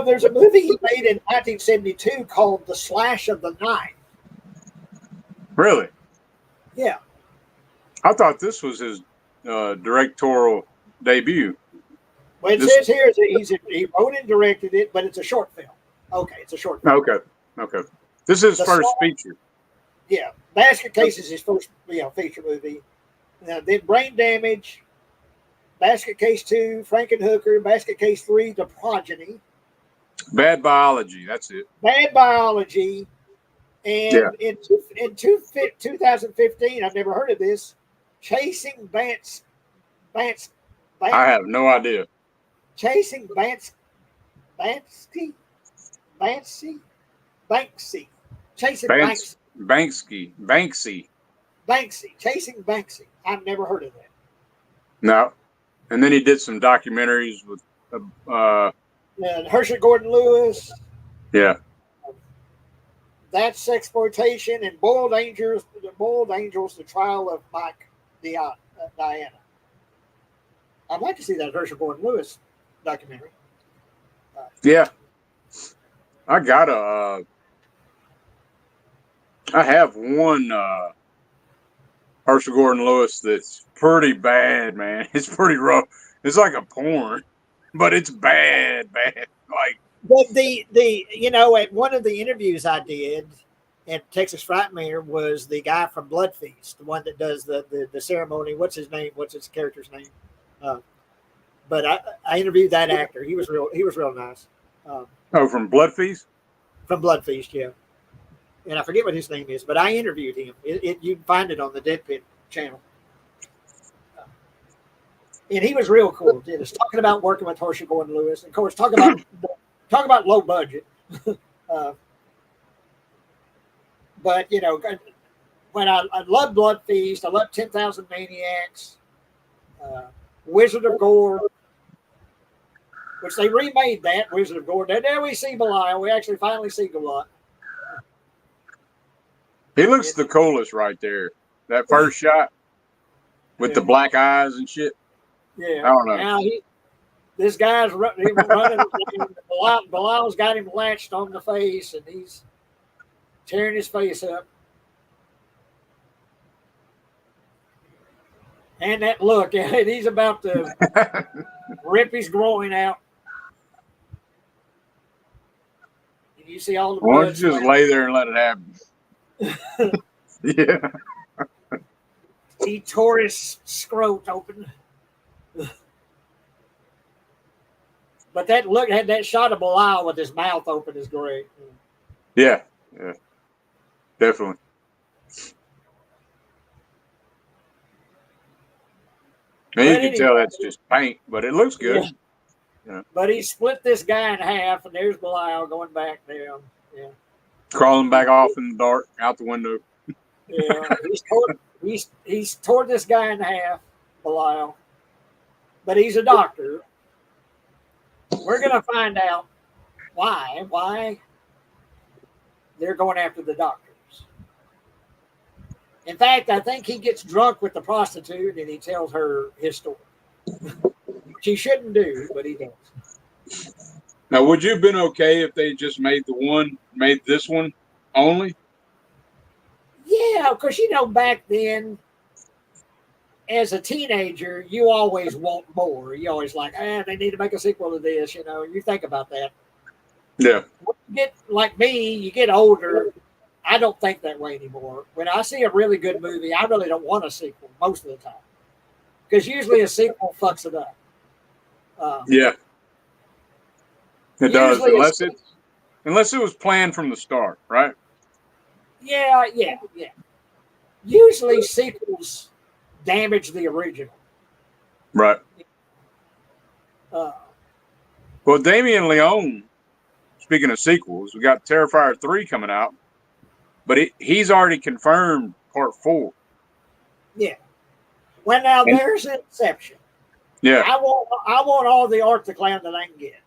There's a movie he made in 1972 called The Slash of the Knife. Really? Yeah. I thought this was his directorial debut. Well, it says here he wrote and directed it, but it's a short film. Okay, it's a short film. Okay. This is his first feature. Yeah. Basket Case is his first feature movie. Then Brain Damage, Basket Case 2, Frankenhooker, Basket Case 3, The Progeny. Bad Biology, that's it. Bad Biology. And in 2015, I've never heard of this, Chasing Banksy. I have no idea. Chasing Banksy. Chasing Banksy. Chasing Banksy. I've never heard of that. No. And then he did some documentaries with Herschel Gordon Lewis. Yeah. That's Exploitation and Boiled Angels, The Trial of Mike Diana. I'd like to see that Herschel Gordon Lewis documentary. Yeah. I have one Herschel Gordon Lewis that's pretty bad, man. It's pretty rough. It's like a porn, but it's bad. Like, but at one of the interviews I did at Texas Frightmare was the guy from Blood Feast, the one that does the ceremony. What's his name? What's his character's name? But I interviewed that actor. He was real nice. From Blood Feast? From Blood Feast, yeah. And I forget what his name is, but I interviewed him. You can find it on the Dead Pit channel. And he was real cool. He was talking about working with Herschel Gordon Lewis. And of course, talk about low budget. But when I love Blood Feast, I love 10,000 Maniacs, Wizard of Gore, which they remade that Wizard of Gore. There we see Belial. We actually finally see Goliath. He looks the coolest right there. That first shot with the black eyes and shit. Yeah. I don't know. Now this guy's running. Belial's got him latched on the face, and he's tearing his face up. And that look, and he's about to rip his groin out. And you see all the blood. Why don't you just lay there and let it happen? Yeah. He tore his scrot open. But that shot of Belial with his mouth open is great. Yeah, definitely. And you But can anyway, tell that's just paint, but it looks good. yeah. But he split this guy in half, and there's Belial going back down. Yeah. Crawling back off in the dark, out the window. Yeah. He's tore this guy in half, Belial. But he's a doctor. We're gonna find out why they're going after the doctors. In fact, I think he gets drunk with the prostitute and he tells her his story. She shouldn't do, but he does. Now, would you have been okay if they just made this one only? Yeah, because back then, as a teenager, you always want more. You always like, they need to make a sequel to this. You think about that. Yeah. When you get like me, you get older. I don't think that way anymore. When I see a really good movie, I really don't want a sequel most of the time, because usually a sequel fucks it up. Yeah. It does, Usually, unless it was planned from the start, right? yeah. Usually, sequels damage the original. Right. Uh, Well, Damien Leone, speaking of sequels, we got Terrifier 3 coming out, but he's already confirmed part 4. Yeah. Well, now there's an exception. Yeah. I want all the Art the Clown that I can get.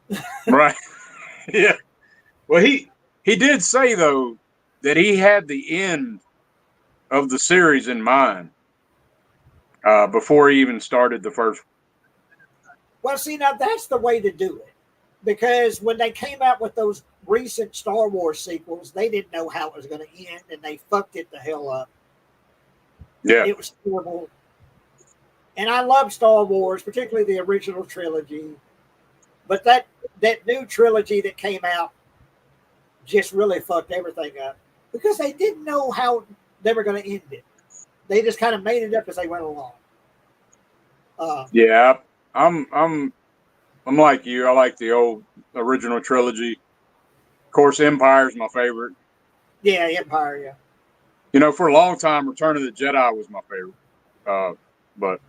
Right. Yeah. Well, he did say though that he had the end of the series in mind before he even started the first. Well, see, now that's the way to do it, because when they came out with those recent Star Wars sequels, they didn't know how it was going to end, and they fucked it the hell up. Yeah. It was horrible. And I love Star Wars, particularly the original trilogy. But that new trilogy that came out just really fucked everything up, because they didn't know how they were going to end it. They just kind of made it up as they went along. Yeah, I'm like you. I like the old original trilogy. Of course, Empire's my favorite. Yeah, Empire. Yeah. For a long time, Return of the Jedi was my favorite. But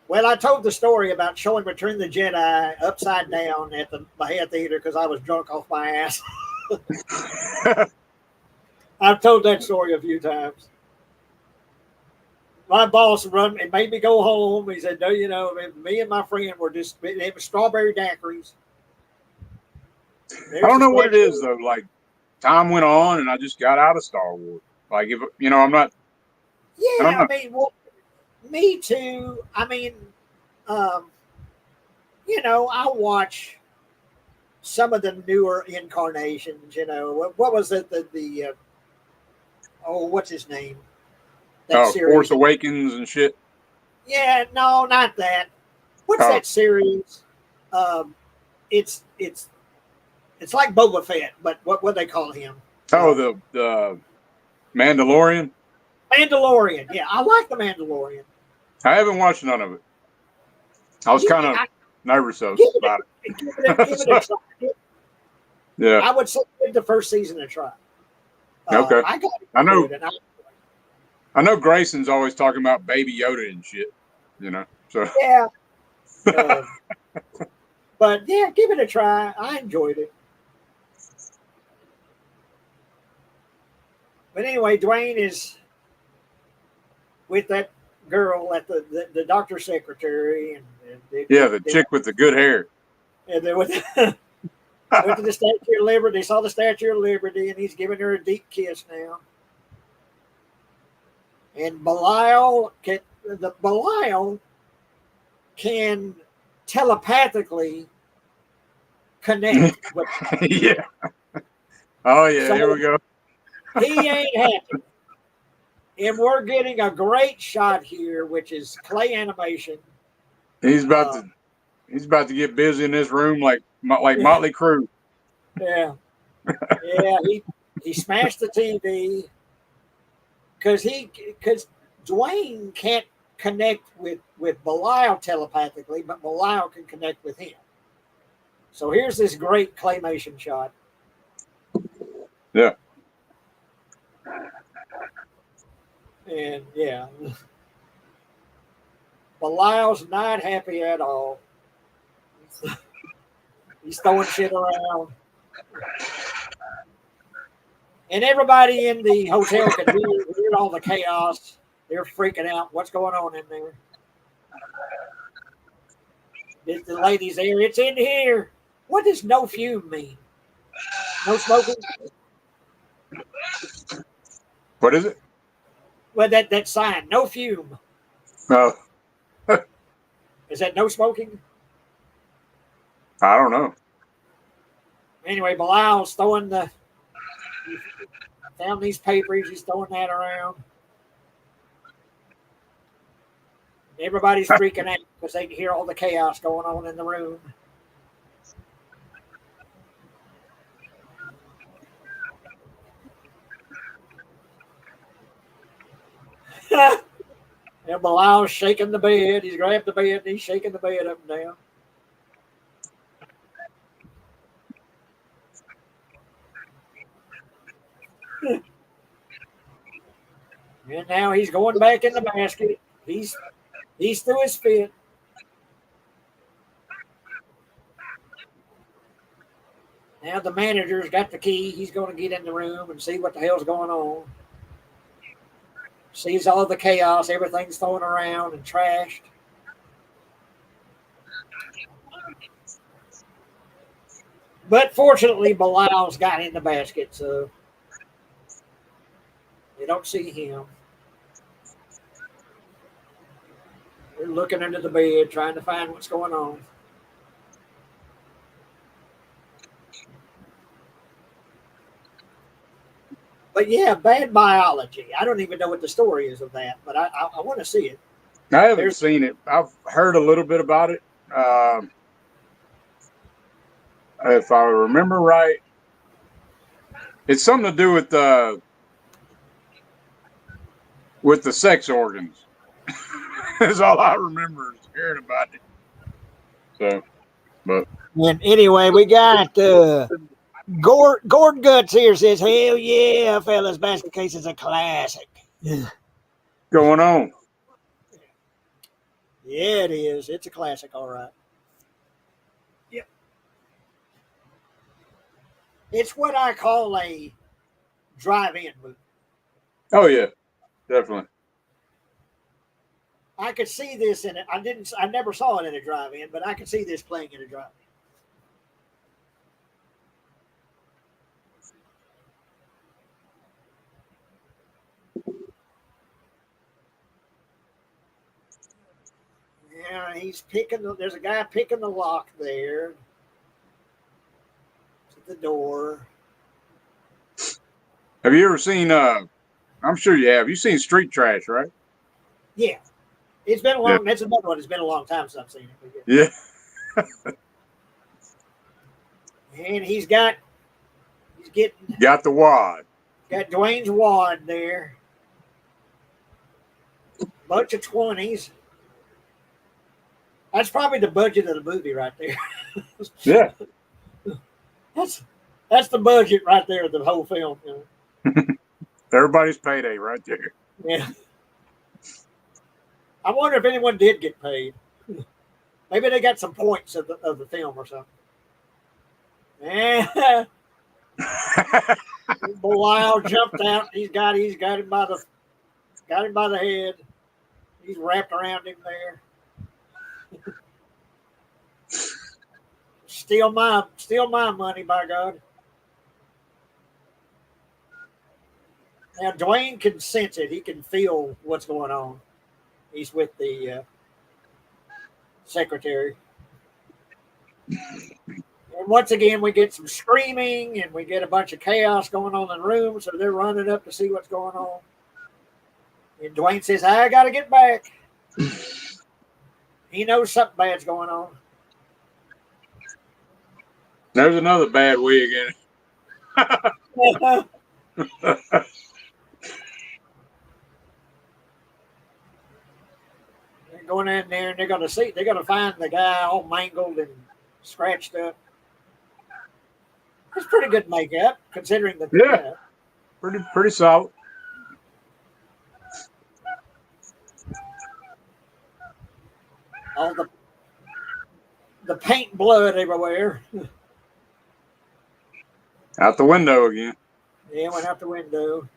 Well, I told the story about showing Return of the Jedi upside down at the Bahia Theater because I was drunk off my ass. I've told that story a few times. My boss it made me go home. He said, "No, me and my friend were it was strawberry daiquiris." I don't know what it is though. Like, time went on, and I just got out of Star Wars. Like, if I'm not. Yeah, me too. I mean, I watch some of the newer incarnations. What was it? What's his name? That Force Awakens and shit. Yeah, no, not that. What's that series? It's like Boba Fett, but what they call him? The Mandalorian. Mandalorian. Yeah, I like the Mandalorian. I haven't watched none of it. I was kind of nervous about it. Give it a try. Yeah, I would say give the first season a try. Okay. I know. I know Grayson's always talking about Baby Yoda and shit. So yeah. But yeah, give it a try. I enjoyed it. But anyway, Dwayne is with that girl at the doctor's secretary, and the chick with the good hair. And they went to the Statue of Liberty. Saw the Statue of Liberty, and he's giving her a deep kiss now. And Belial can telepathically connect with her. Yeah. Oh yeah, so here we go. He ain't happy. And we're getting a great shot here, which is clay animation. He's about to get busy in this room like Motley Crue. Yeah. Yeah, he smashed the TV because Dwayne can't connect with Belial telepathically, but Belial can connect with him. So here's this great claymation shot. Yeah. And yeah. Belial's not happy at all. He's throwing shit around. And everybody in the hotel can hear all the chaos. They're freaking out. What's going on in there? The lady's there. It's in here. What does no fume mean? No smoking? What is it? Well, that sign, no fume. No, Is that no smoking? I don't know. Anyway, Belial's found these papers. He's throwing that around. Everybody's freaking out because they can hear all the chaos going on in the room. And Belial's shaking the bed. He's grabbed the bed and he's shaking the bed up and down. And now he's going back in the basket. He's through his fit. Now the manager's got the key. He's going to get in the room and see what the hell's going on. Sees all the chaos. Everything's thrown around and trashed. But fortunately, Belial's got in the basket, so they don't see him. They're looking under the bed, trying to find what's going on. But yeah, bad biology. I don't even know what the story is of that, but I want to see it. I haven't seen it. I've heard a little bit about it. If I remember right, it's something to do with the sex organs. That's all I remember is hearing about it. So, but And anyway, we got Gordon Guts here says, "Hell yeah, fellas, Basket Case is a classic." going on. Yeah, it is. It's a classic, all right. Yep. It's what I call a drive-in movie. Oh yeah, definitely. I could see this in it. I never saw it in a drive-in, but I could see this playing in a drive-in. Yeah, there's a guy picking the lock there. At the door. Have you ever seen? I'm sure you have. You've seen Street Trash, right? Yeah. It's been a long. That's another one. It's been a long time since I've seen it. Yeah. And he's getting Got the wad. got Dwayne's wad there. Bunch of 20s. That's probably the budget of the movie right there. Yeah. That's the budget right there of the whole film. You know? Everybody's payday right there. Yeah. I wonder if anyone did get paid. Maybe they got some points of the film or something. Yeah. Belial jumped out. He's got him by the head. He's wrapped around him there. Steal my money, by God. Now Dwayne can sense it. He can feel what's going on. He's with the secretary. And once again, we get some screaming and we get a bunch of chaos going on in the room. So they're running up to see what's going on. And Dwayne says, "I got to get back." He knows something bad's going on. There's another bad wig in it. They're going in there and they're going to find the guy all mangled and scratched up. It's pretty good makeup considering the Pretty solid. all the paint blood everywhere. Out the window again. Yeah, went out the window.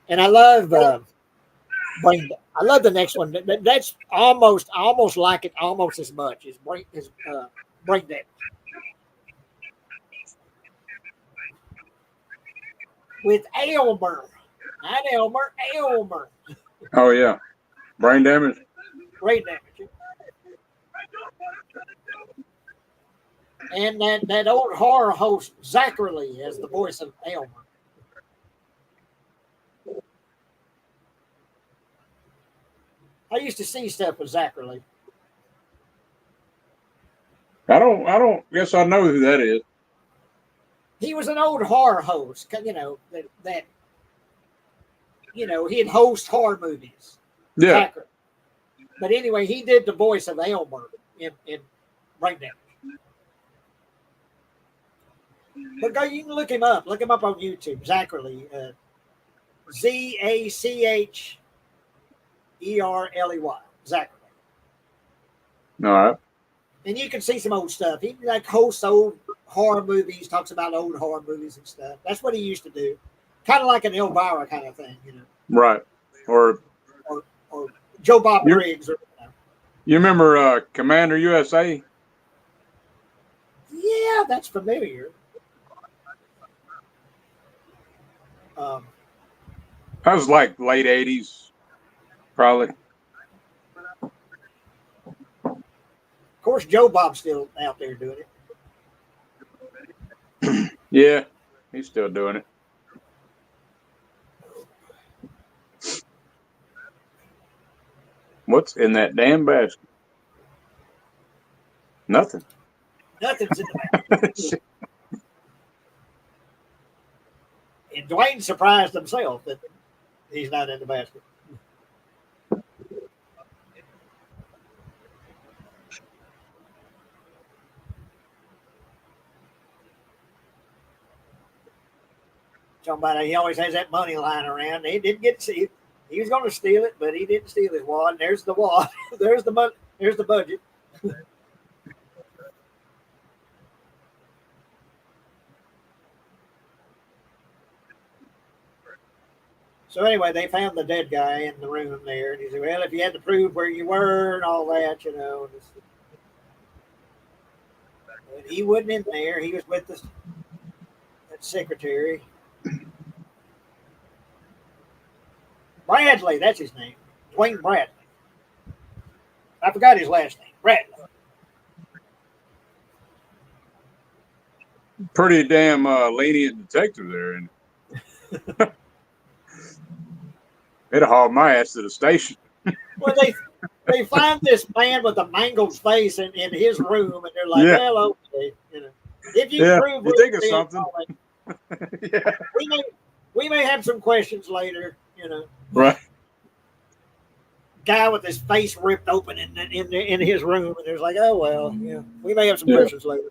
And I love I love the next one. That's almost I almost like it almost as much as brain damage. With Elmer. Not Elmer, Elmer. Oh yeah, brain damage. Brain damage. And that old horror host Zachary as the voice of Elmer. I used to see stuff with Zachary. I don't guess I know who that is. He was an old horror host, that he'd host horror movies. Yeah. Zachary. But anyway, he did the voice of Elmer in Brain Damage. But go, you can look him up. Look him up on YouTube. Zachary. Zachreley. Zachary. All right. And you can see some old stuff. He like hosts old horror movies, talks about old horror movies and stuff. That's what he used to do. Kind of like an Elvira kind of thing, Right. Or Joe Bob Briggs. You remember Commander USA? Yeah, that's familiar. That was like late 80s, probably. Of course, Joe Bob's still out there doing it. Yeah, he's still doing it. What's in that damn basket? Nothing. Nothing's in the basket. And Dwayne surprised himself that he's not in the basket. Talking about how he always has that money lying around. He didn't get to see it. He was going to steal it, but he didn't steal his wad. There's the wad. There's the money. There's the budget. So anyway, they found the dead guy in the room there, and he said, "Well, if you had to prove where you were and all that, But he wasn't in there. He was with that secretary, Bradley. That's his name, Dwayne Bradley. I forgot his last name, Bradley. Pretty damn lenient detective there, and they'd have hauled my ass to the station. Well, they find this man with a mangled face in his room, and they're like, Yeah. "Well, okay, if you Yeah, prove you think of something." Yeah. we may have some questions later, Right. Guy with his face ripped open in his room, and there's like, "Oh well, yeah, we may have some Yeah. questions later."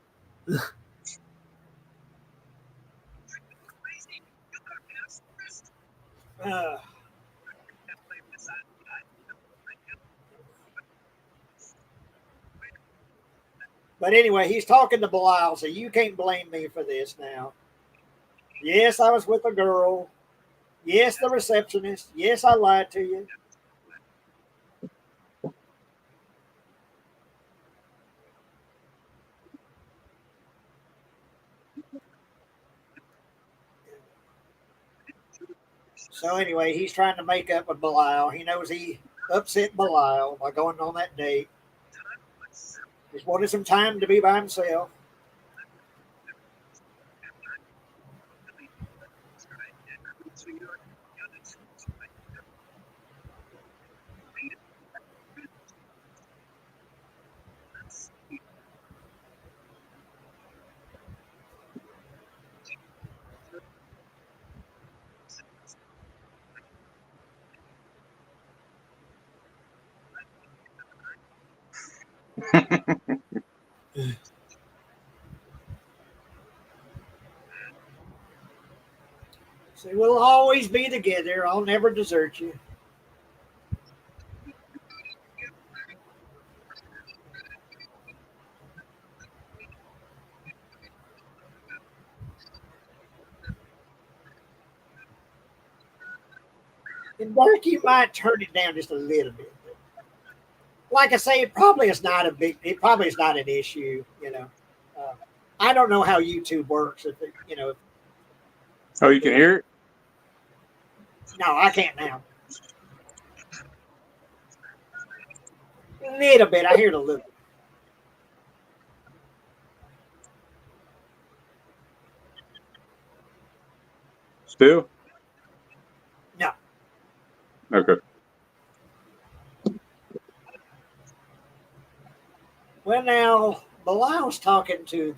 But anyway, he's talking to Belial, so you can't blame me for this now. Yes, I was with a girl. Yes, the receptionist. Yes, I lied to you. So anyway, he's trying to make up with Belial. He knows he upset Belial by going on that date. Just wanted some time to be by himself. always be together. I'll never desert you. And Mark, you might turn it down just a little bit. Like I say, it probably is not a big. It probably is not an issue. Uh, I don't know how YouTube works. If it, Oh, you can hear it? no, I can't now. A little bit. I hear it a little. Still? No. Okay. Well, now Belial's talking to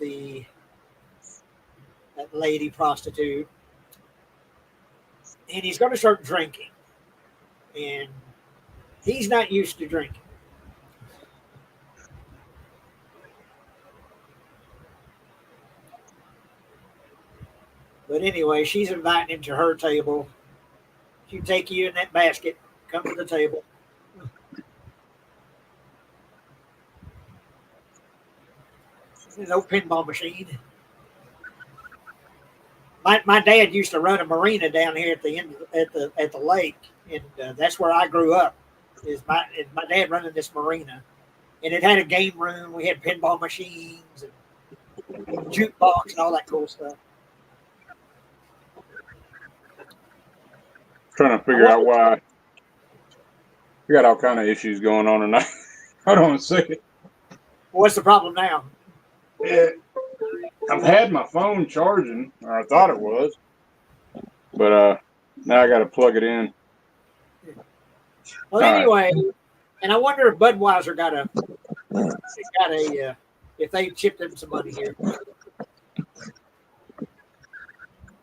that lady prostitute, and he's going to start drinking, and he's not used to drinking. But anyway, she's inviting him to her table. She'll take you in that basket. Come to the table. No pinball machine. My dad used to run a marina down here at the end at the lake, and that's where I grew up. Is my dad running this marina, and it had a game room. We had pinball machines and jukebox and all that cool stuff. Trying to figure out why. We got all kind of issues going on tonight. Hold on a second. What's the problem now? Yeah, I've had my phone charging, or I thought it was, but now I got to plug it in. Well, anyway, and I wonder if Budweiser got a if they chipped them some money here.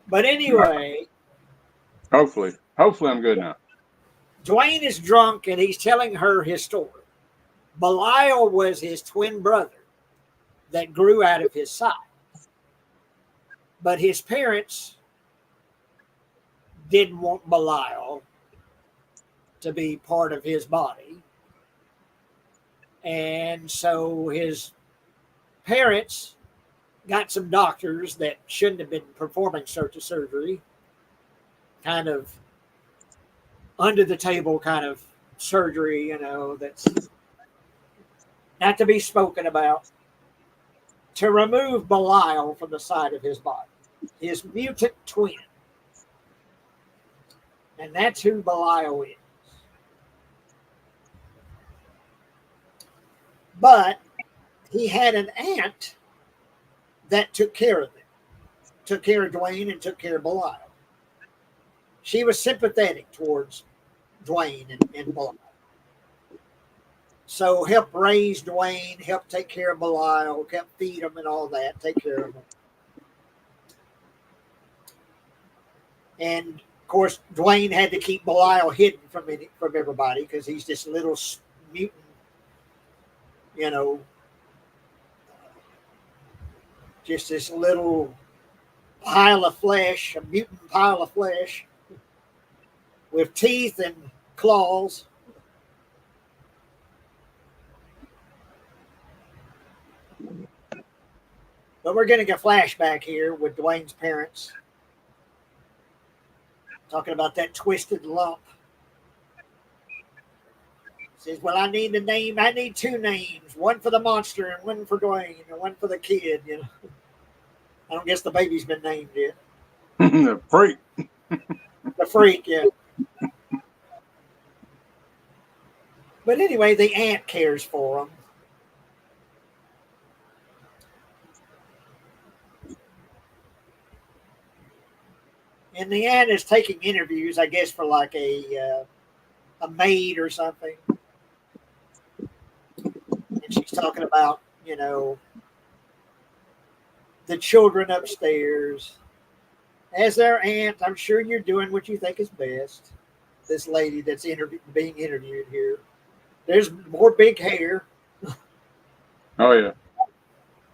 But anyway, Hopefully I'm good now. Dwayne is drunk and he's telling her his story. Belial was his twin brother that grew out of his side. But his parents didn't want Belial to be part of his body. And so his parents got some doctors that shouldn't have been performing such a surgery, kind of under the table kind of surgery, that's not to be spoken about, to remove Belial from the side of his body, his mutant twin. And that's who Belial is. But he had an aunt that took care of them, took care of Dwayne and took care of Belial. She was sympathetic towards Dwayne and Belial. So helped raise Dwayne, helped take care of Belial, helped feed him and all that, take care of him. And of course, Dwayne had to keep Belial hidden from everybody because he's this little mutant, just this little pile of flesh, a mutant pile of flesh with teeth and claws. But we're getting a flashback here with Dwayne's parents talking about that twisted lump. Says, well, I need a name. I need two names, one for the monster and one for Dwayne and one for the kid. I don't guess the baby's been named yet. The freak. The freak, yeah. But anyway, the aunt cares for him. And the aunt is taking interviews, I guess, for like a maid or something. And she's talking about, the children upstairs. As their aunt, I'm sure you're doing what you think is best. This lady that's being interviewed here. There's more big hair. Oh, yeah.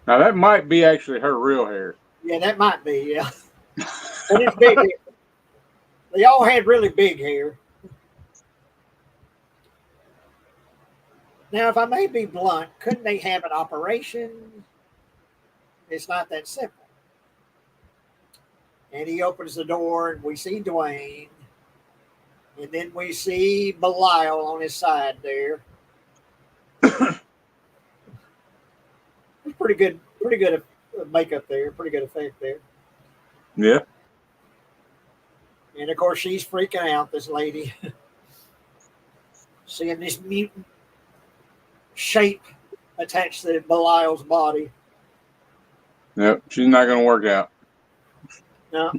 Now, that might be actually her real hair. Yeah, that might be, yeah. But it's big hair. They all had really big hair. Now, if I may be blunt, couldn't they have an operation? It's not that simple. And he opens the door, and we see Dwayne, and then we see Belial on his side there. It's pretty good makeup there, pretty good effect there. Yeah. And of course, she's freaking out. This lady, seeing this mutant shape attached to Belial's body. Yep. She's not going to work out. No.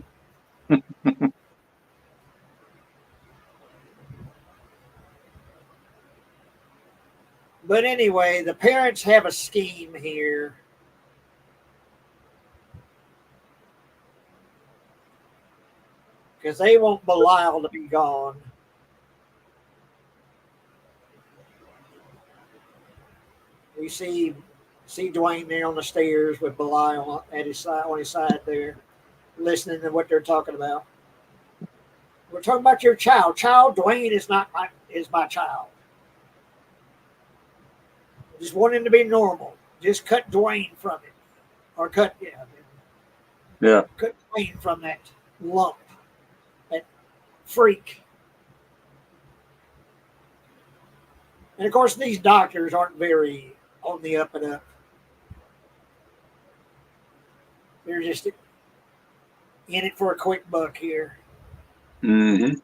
But anyway, the parents have a scheme here. Because they want Belial to be gone. We see Dwayne there on the stairs with Belial at his side, on his side there, listening to what they're talking about. We're talking about your child. Dwayne is my child. I just want him to be normal. Just cut Dwayne from it. Or cut Dwayne from that lump. That freak. And of course, these doctors aren't very on the up and up. They're just in it for a quick buck here. Mm-hmm.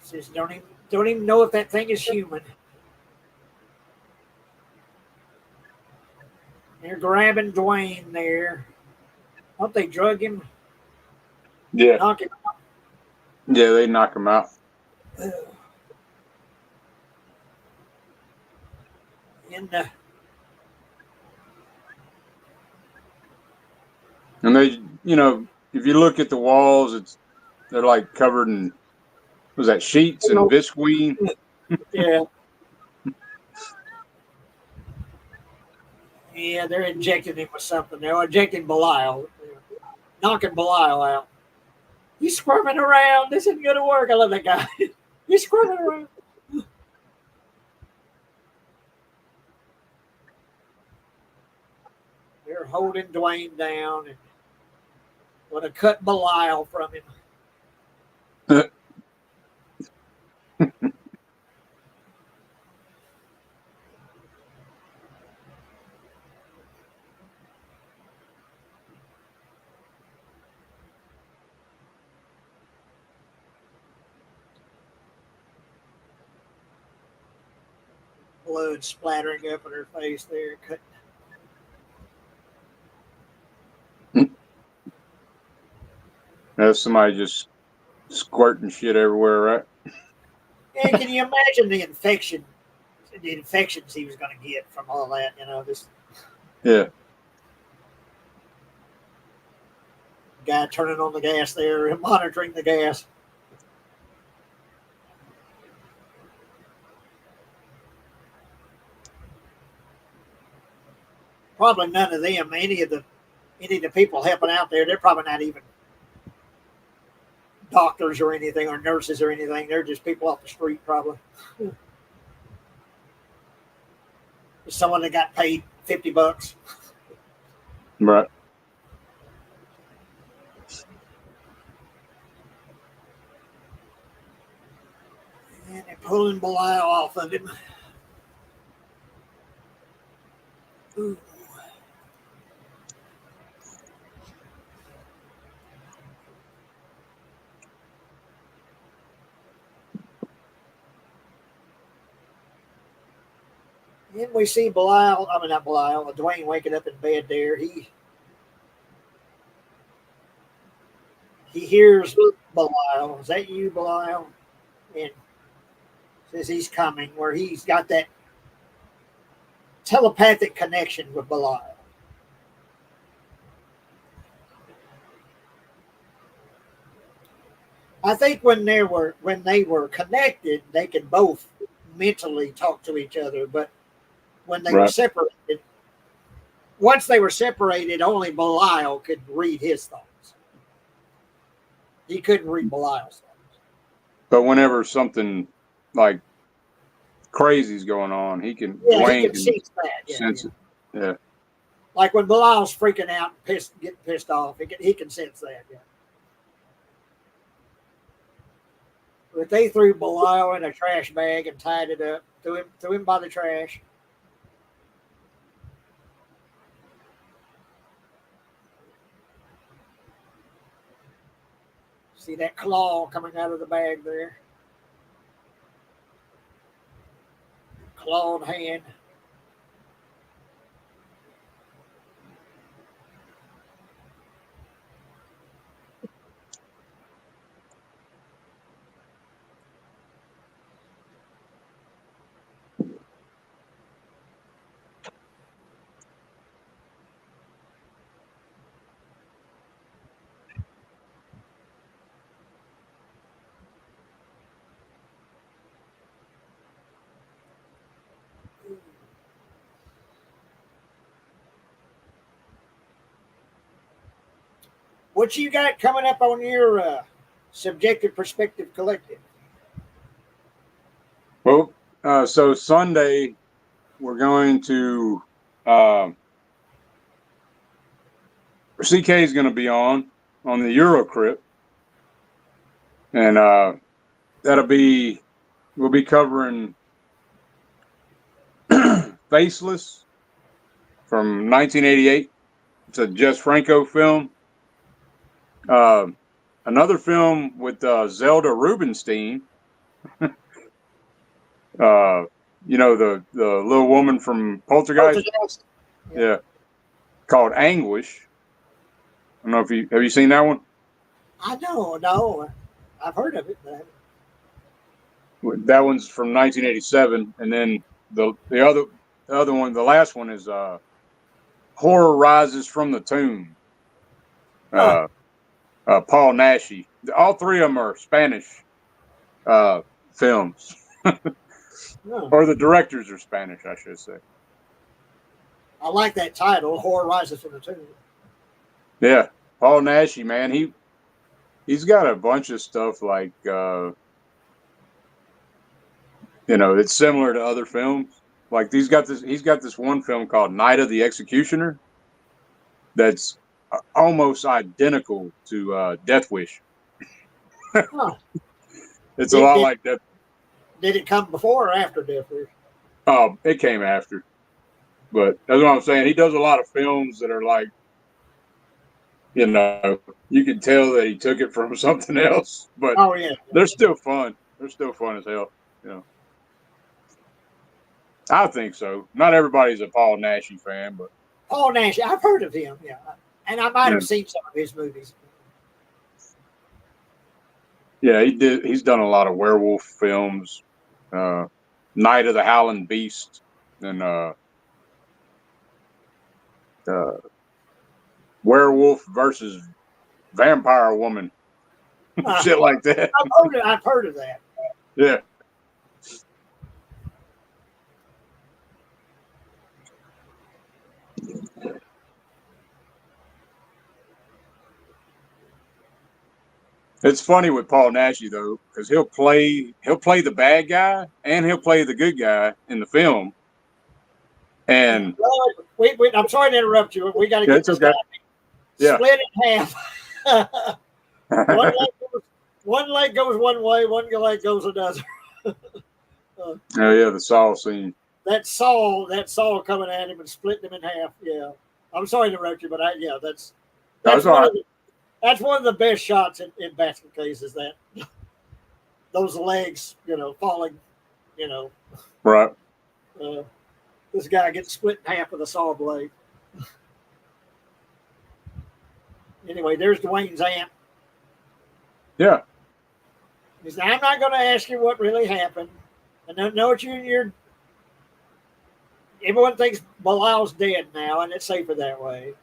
Says don't even know if that thing is human. They're grabbing Dwayne there. Don't they drug him? Yeah. Knock him out. Yeah, they knock him out. And they, if you look at the walls, they're like covered in, was that sheets and visqueen? Yeah. Yeah, they're injecting him with something. They're injecting Belial, knocking Belial out. He's squirming around. This isn't going to work. I love that guy. He's squirming around. They're holding Dwayne down and want to cut Belial from him. Blood splattering up in her face there. That's somebody just squirting shit everywhere, right? And can you imagine the infections he was going to get from all that? This Yeah. guy turning on the gas there and monitoring the gas. Probably none of them, any of the people helping out there, they're probably not even doctors or anything or nurses or anything. They're just people off the street, probably. Someone that got paid $50. Right. And they're pulling Belial off of him. Ooh. Then we see Dwayne waking up in bed there. He hears Belial. Is that you, Belial? And says he's coming, where he's got that telepathic connection with Belial. I think when they were connected, they could both mentally talk to each other, but when they were separated, once they were separated, only Belial could read his thoughts. He couldn't read Belial's thoughts. But whenever something like crazy's going on, He can sense that. sense it. Yeah. Like when Belial's freaking out and getting pissed off, he can sense that. Yeah. But they threw Belial in a trash bag and tied it up, threw him by the trash. See that claw coming out of the bag there? Clawed hand. What you got coming up on your subjective perspective collective? Well, so Sunday we're going to CK is going to be on the Eurocrypt, and we'll be covering Faceless from 1988. It's a Jess Franco film. Another film with Zelda Rubinstein. You know, the little woman from Poltergeist. Yeah. Called Anguish. I don't know if have you seen that one? I know, no, I've heard of it. That one's from 1987, and then the other one, the last one is Horror Rises from the Tomb. Paul Naschy. All three of them are Spanish films, or the directors are Spanish, I should say. I like that title, Horror Rises from the Tomb. Yeah, Paul Naschy, man, he's got a bunch of stuff like you know, it's similar to other films. Like he's got this one film called Night of the Executioner that's almost identical to Death Wish. It's a lot like that. Did it come before or after Death Wish? Oh, it came after. But that's what I'm saying. He does a lot of films that are like, you know, you can tell that he took it from something else. But they're still fun. They're still fun as hell. You know. I think so. Not everybody's a Paul Naschy fan, but Paul Naschy, I've heard of him, yeah, and I might have seen some of his movies. Yeah, he's done a lot of werewolf films, Night of the Howling Beast, and Werewolf versus Vampire Woman, shit like that. I've heard of that. Yeah. It's funny with Paul Naschy though, because he'll play the bad guy and he'll play the good guy in the film. And wait, I'm sorry to interrupt you. We got to get this guy split in half. one leg goes one way, one leg goes another. Oh yeah, the Saw scene. That saw coming at him and splitting him in half. Yeah, I'm sorry to interrupt you, but that's one of the best shots in basket cases. That those legs, you know, falling, you know. Right. This guy gets split in half with a saw blade. Anyway, there's Dwayne's aunt. Yeah. He said, I'm not going to ask you what really happened. I don't know what you're. Everyone thinks Belial's dead now, and it's safer that way.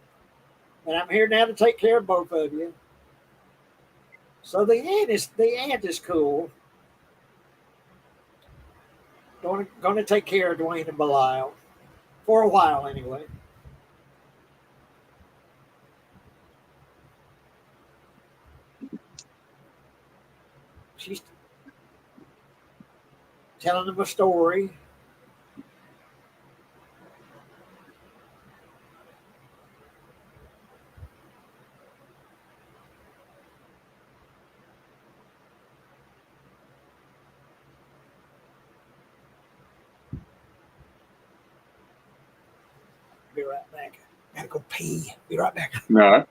But I'm here now to take care of both of you. So the aunt is cool. Going to take care of Dwayne and Belial for a while anyway. she's telling him a story. Be right back. Gotta go pee. Be right back. No.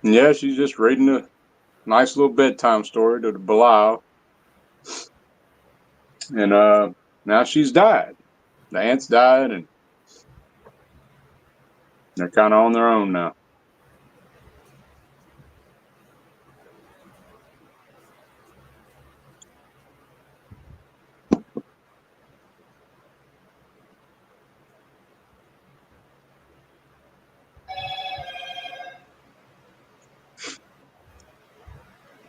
Yeah, she's just reading a nice little bedtime story to the Belial. And now she's died. The aunt's died, and they're kind of on their own now.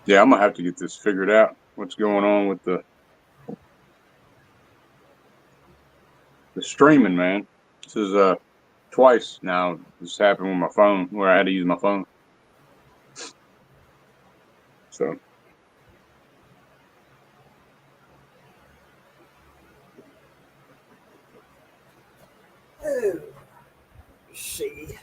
Yeah, I'm gonna have to get this figured out. What's going on with the streaming, man? This is twice now. This happened with my phone, where I had to use my phone. So Oh, let's see.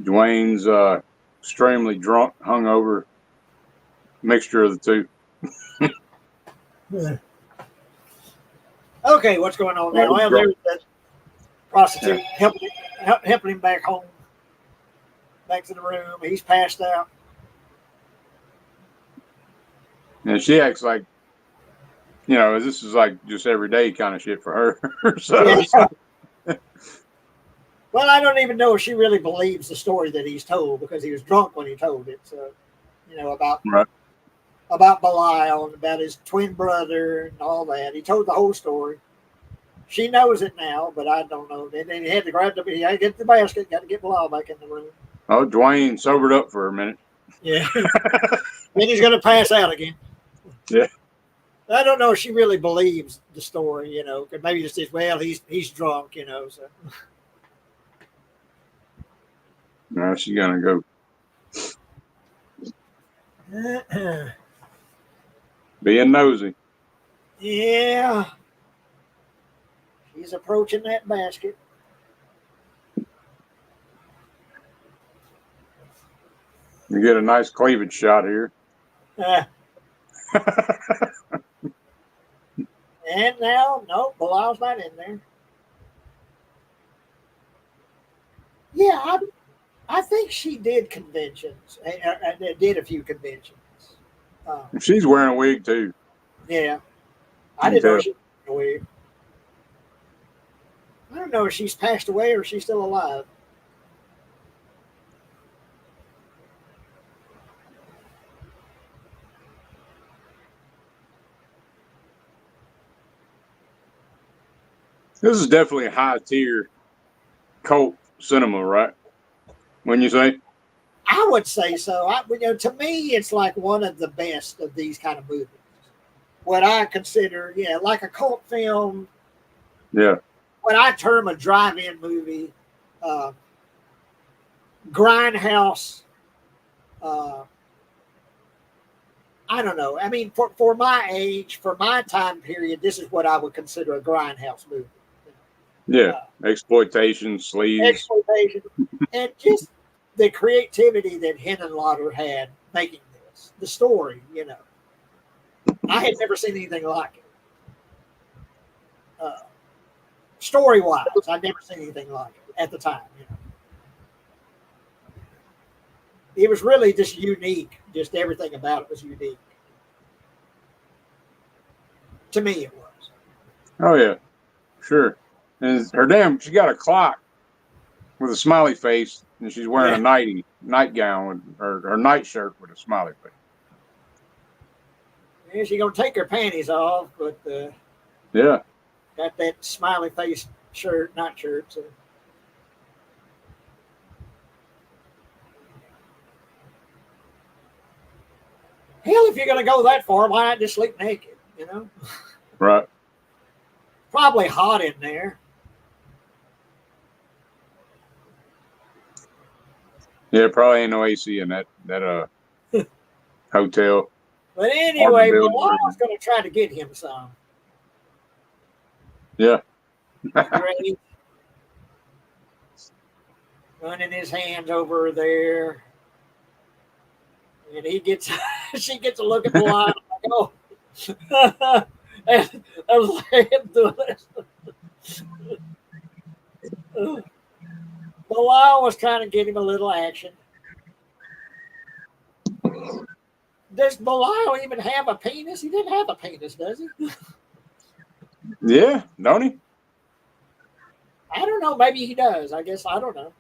Dwayne's extremely drunk, hungover, mixture of the two. Okay, what's going on now? Well, there's that prostitute helping him back home, back to the room. He's passed out. And she acts like, this is like just everyday kind of shit for her. So Well, I don't even know if she really believes the story that he's told because he was drunk when he told it. So, about right. about Belial and about his twin brother and all that. He told the whole story. She knows it now, but I don't know. And then he had to grab he had to get the basket, got to get Belial back in the room. Oh, Dwayne sobered up for a minute. Yeah. Then he's going to pass out again. Yeah. I don't know if she really believes the story, maybe just says, well, he's drunk, so. Now she's gonna go being nosy. Yeah. He's approaching that basket. You get a nice cleavage shot here. And now, no, Belial's not in there. Yeah, I think she did conventions. I did a few conventions. She's wearing a wig too. Yeah. I didn't know she was wearing a wig. I don't know if she's passed away or if she's still alive. This is definitely a high tier cult cinema, right? Wouldn't you say? I would say so. To me, it's like one of the best of these kind of movies. What I consider, like a cult film. Yeah. What I term a drive-in movie, grindhouse. I don't know. I mean, for my age, for my time period, this is what I would consider a grindhouse movie. Yeah, exploitation, sleaze. Exploitation, and just the creativity that Henenlotter had making this. The story, I had never seen anything like it. Story-wise, I'd never seen anything like it at the time. It was really just unique. Just everything about it was unique. To me, it was. Oh yeah, sure. And she got a clock with a smiley face, and she's wearing a nightgown with her nightshirt with a smiley face. Yeah, she's gonna take her panties off, but yeah, got that smiley face shirt, not shirt. So. Hell, if you're going to go that far, why not just sleep naked? You know, Right. probably hot in there. Yeah, probably ain't no AC in that hotel. But Apartment anyway, building. Bilal going to try to get him some. Yeah. Great. Running his hands over there. And he gets, she gets a look at Bilal. Like, oh. and I was like, him doing this. Bilal was trying to get him a little action. Does Bilal even have a penis? He didn't have a penis, does he? Yeah, don't he? I don't know. Maybe he does. I guess I don't know.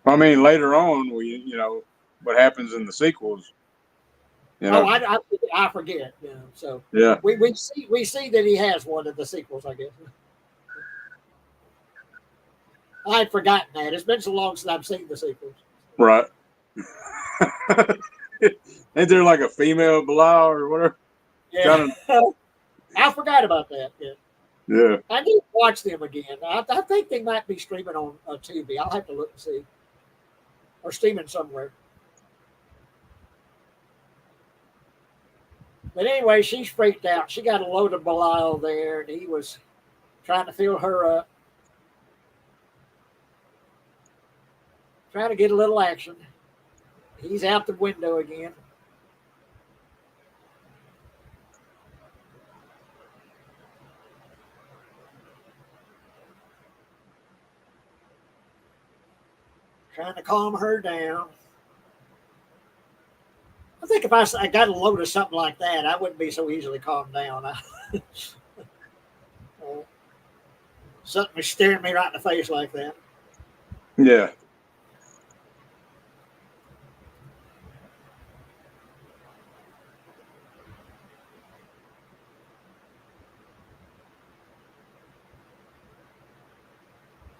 I mean, later on, what happens in the sequels. Oh, I forget. You know, so Yeah. we see that he has one in the sequels. I guess I'd forgotten that. It's been so long since I've seen the sequels. Right. Ain't there like a female Bilal or whatever? Yeah, I forgot about that. Yeah. Yeah. I need to watch them again. I think they might be streaming on TV. I'll have to look and see, or streaming somewhere. But anyway, she's freaked out. She got a load of Belial there, and he was trying to fill her up, trying to get a little action. He's out the window again. Trying to calm her down. I think if I got a load of something like that, I wouldn't be so easily calmed down. Something was staring me right in the face like that. Yeah.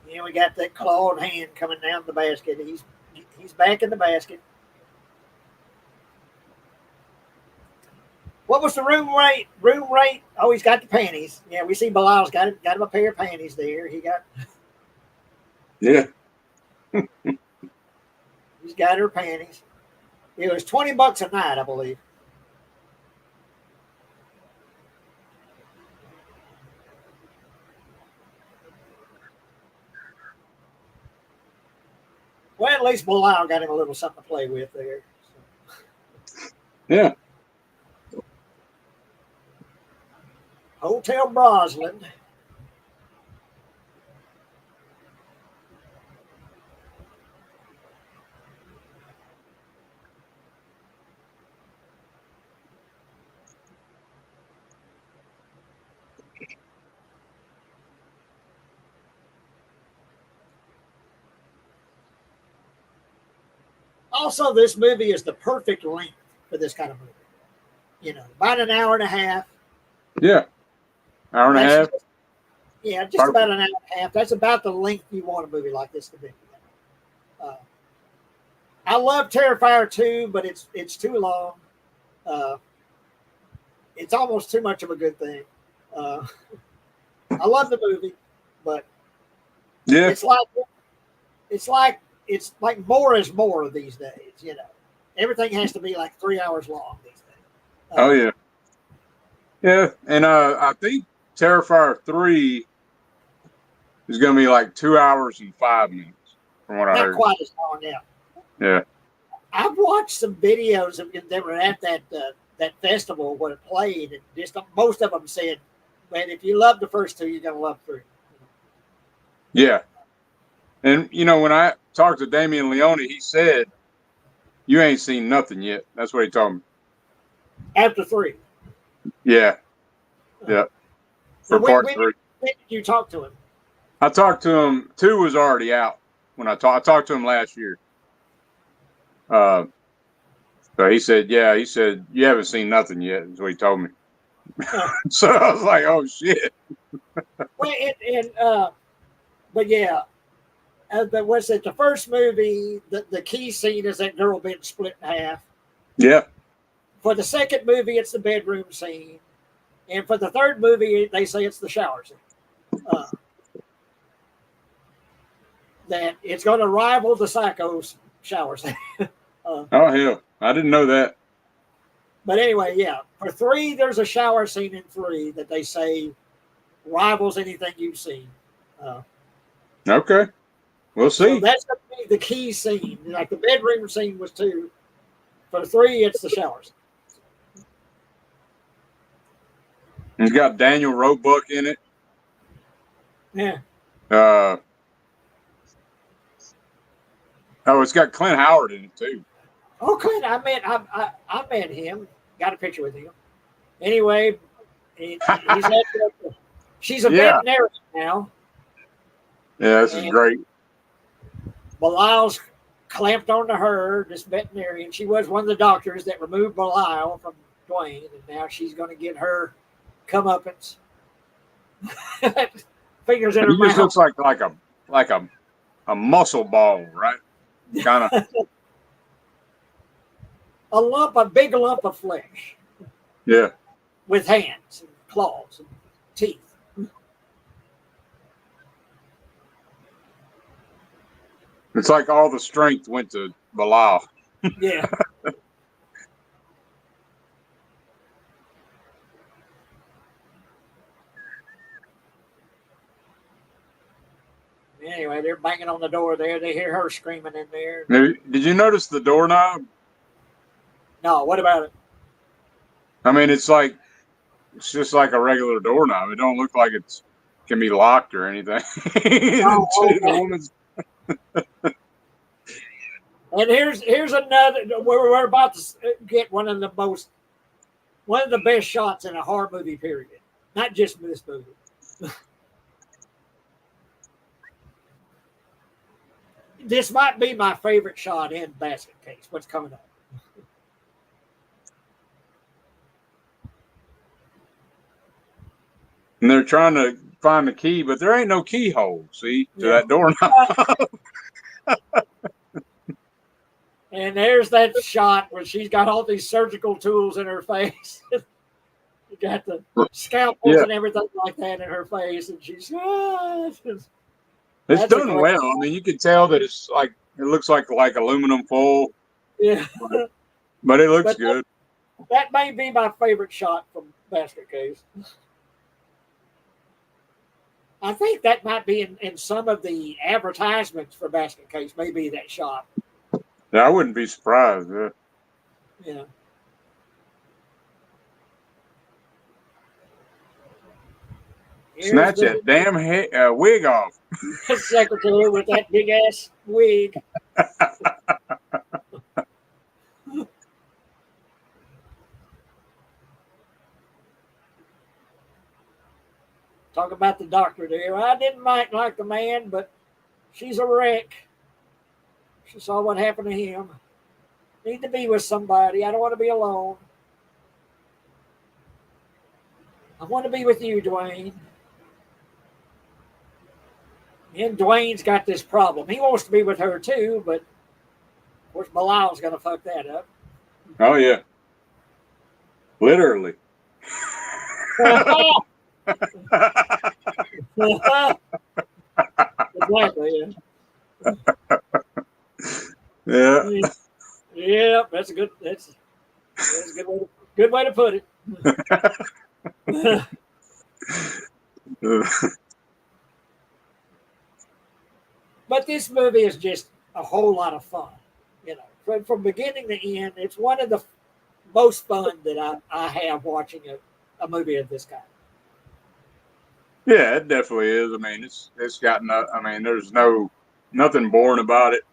Yeah, we got that clawed hand coming down the basket. He's back in the basket. What was the room rate? Room rate? Oh, he's got the panties. Yeah, we see Bilal's got him a pair of panties there. Yeah. He's got her panties. It was $20 a night, I believe. Well, at least Bilal got him a little something to play with there. Yeah. Hotel Broslin. Also, this movie is the perfect length for this kind of movie. You know, about an hour and a half. Yeah. Hour and a half. Yeah, just about an hour and a half. That's about the length you want a movie like this to be. I love Terrifier 2, but it's too long. It's almost too much of a good thing. I love the movie, but Yeah. it's like more is more these days. You know, everything has to be like 3 hours long these days. Oh yeah. Yeah, and I think Terrifier 3 is going to be like 2 hours and 5 minutes, from what I Not heard. quite as long now. Yeah. I've watched some videos of that were at that festival when it played, and just most of them said, "Man, if you love the first two, you're gonna love 3." Yeah. And when I talked to Damien Leone, he said, "You ain't seen nothing yet." That's what he told me. After 3. Yeah. Yeah. For part 3. When did you talk to him? I talked to him. 2 was already out when I talked to him last year. So he said, "Yeah." He said, "You haven't seen nothing yet," is what he told me. So I was like, "Oh shit." Well, but yeah, was it the first movie? The key scene is that girl being split in half. Yeah. For the second movie, it's the bedroom scene. And for the third movie, they say it's the shower scene. That it's going to rival the Psycho's shower scene. Oh, hell. I didn't know that. But anyway, yeah. For 3, there's a shower scene in 3 that they say rivals anything you've seen. Okay. We'll see. So that's going to be the key scene. Like the bedroom scene was 2. For 3, it's the shower scene. It's got Daniel Roebuck in it. Yeah. It's got Clint Howard in it too. Oh, Clint, I met him. Got a picture with him. Anyway, she's a veterinarian now. Yeah, this is great. Belial's clamped onto her, this veterinarian. She was one of the doctors that removed Belial from Dwayne, and now she's going to get her comeuppance. Fingers in her He just mouth. looks like a muscle ball, right? Kind of. A big lump of flesh. Yeah. With hands and claws and teeth. It's like all the strength went to Belial. Yeah. Anyway, they're banging on the door there. They hear her screaming in there. Did you notice the doorknob? No, what about it? I mean, it's just like a regular doorknob. It don't look like it can be locked or anything. Oh, okay. And here's another. We're about to get one of the best shots in a horror movie period. Not just this movie. This might be my favorite shot in Basket Case. What's coming up? And they're trying to find the key, but there ain't no keyhole, see, to that doorknob. And there's that shot where she's got all these surgical tools in her face. You got the scalpels and everything like that in her face, and she's it's done well. I mean, you can tell that it looks like aluminum foil. Yeah, but it looks good. That may be my favorite shot from Basket Case. I think that might be in some of the advertisements for Basket Case. Maybe that shot. Yeah, I wouldn't be surprised. Yeah. Snatch that damn wig off. Secretary with that big ass wig. Talk about the doctor there. I didn't like the man, but she's a wreck. She saw what happened to him. Need to be with somebody. I don't want to be alone. I want to be with you, Dwayne. And Dwayne's got this problem. He wants to be with her too, but of course Belial's going to fuck that up. Oh, yeah. Literally. Exactly. Yeah. Yeah, that's a good way to put it. But this movie is just a whole lot of fun. You know, from beginning to end, it's one of the most fun that I have watching a movie of this kind. Yeah, it definitely is. I mean, it's got there's nothing boring about it.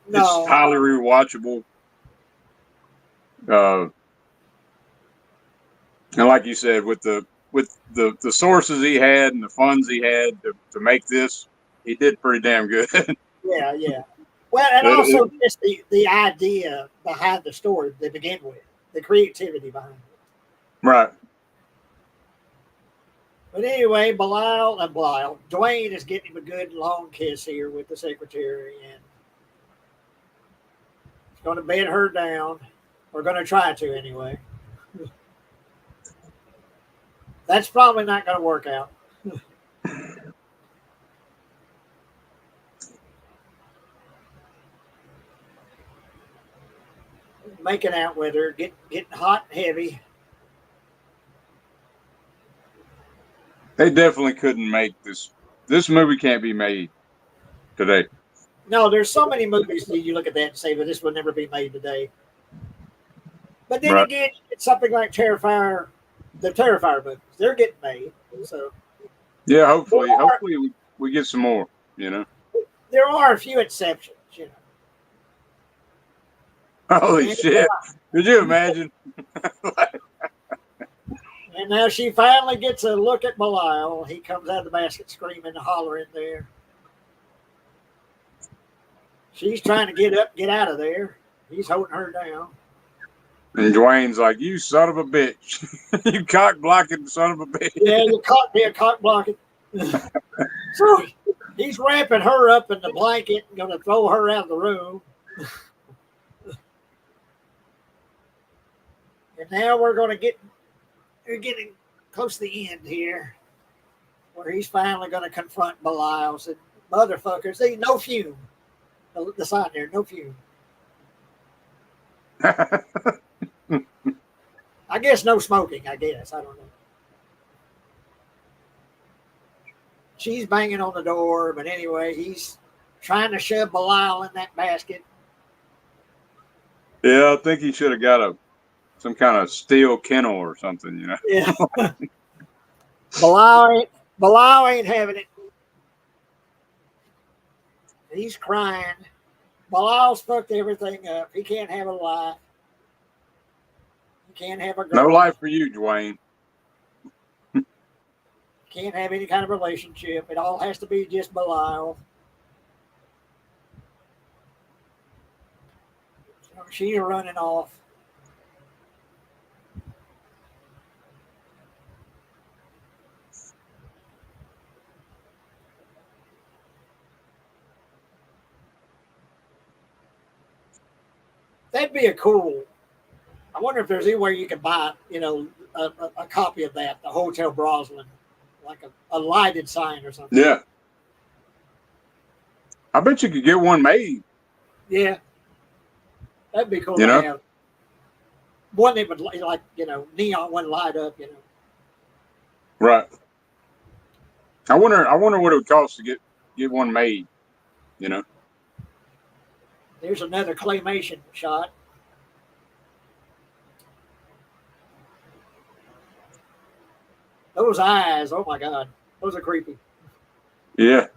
No. It's highly rewatchable. And like you said, with the sources he had and the funds he had to make this, he did pretty damn good. Yeah. Well, and also just the idea behind the story to begin with, the creativity behind it. Right. But anyway, Dwayne is getting him a good long kiss here with the secretary, and he's going to bed her down. We're going to try to anyway. That's probably not going to work out. Making out with her, getting hot and heavy. They definitely couldn't make this. This movie can't be made today. No, there's so many movies that you look at that and say, "But this will never be made today." But then Right. again, it's something like Terrifier, the Terrifier movies. They're getting made. So Yeah, hopefully we get some more, you know. there are a few exceptions, you know. Holy shit. Could you imagine? And now she finally gets a look at Belial. He comes out of the basket screaming and hollering there. She's trying to get out of there. He's holding her down. And Dwayne's like, "You son of a bitch. You cock blocking son of a bitch." Yeah, you caught me a cock blocking. So he's wrapping her up in the blanket and going to throw her out of the room. And now we're getting close to the end here, where he's finally going to confront Belial. Said, "Motherfuckers, they no fume." The sign there, no fume. I guess no smoking. I guess I don't know. She's banging on the door, but anyway, he's trying to shove Belial in that basket. Yeah, I think he should have got some kind of steel kennel or something, you know. Yeah. Belial ain't having it. He's crying. Belial's fucked everything up. He can't have a life. He can't have a girl. No life for you, Dwayne. Can't have any kind of relationship. It all has to be just Belial. So she's running off. That'd be a cool. I wonder if there's any way you can buy, a copy of that, the Hotel Broslin, like a lighted sign or something. Yeah. I bet you could get one made. Yeah. That'd be cool You to know? have. One that would like, neon one light up, Right. I wonder what it would cost to get one made, you know. There's another claymation shot. Those eyes, oh my God. Those are creepy. Yeah.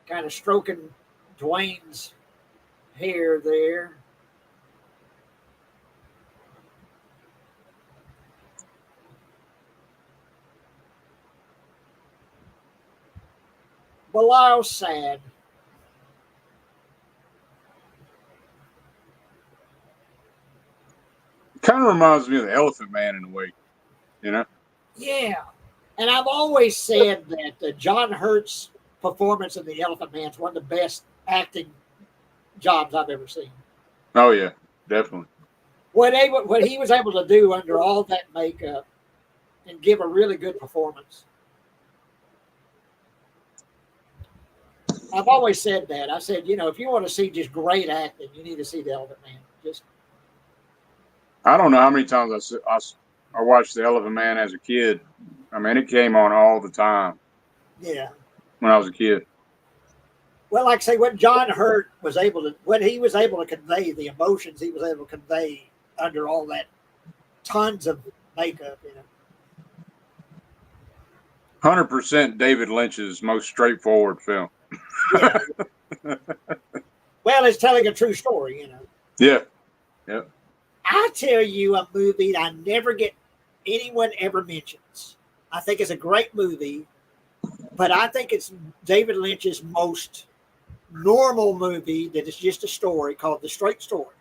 Kind of stroking Dwayne's hair there. Belial's sad. Kind of reminds me of the Elephant Man in a way, you know. Yeah. And I've always said that John Hurt's performance in The Elephant Man is one of the best acting jobs I've ever seen. Oh yeah, definitely. What he was able to do under all that makeup and give a really good performance. I've always said that. I said, if you want to see just great acting, you need to see The Elephant Man. I don't know how many times I watched The Elephant Man as a kid. I mean, it came on all the time. Yeah. When I was a kid. Well, like I say, what John Hurt was able to convey, the emotions he was able to convey under all that tons of makeup, 100% David Lynch's most straightforward film. Yeah. Well, it's telling a true story, Yeah. Yeah. I tell you a movie that I never get anyone ever mentions. I think it's a great movie, but I think it's David Lynch's most normal movie that is just a story called The Straight Story.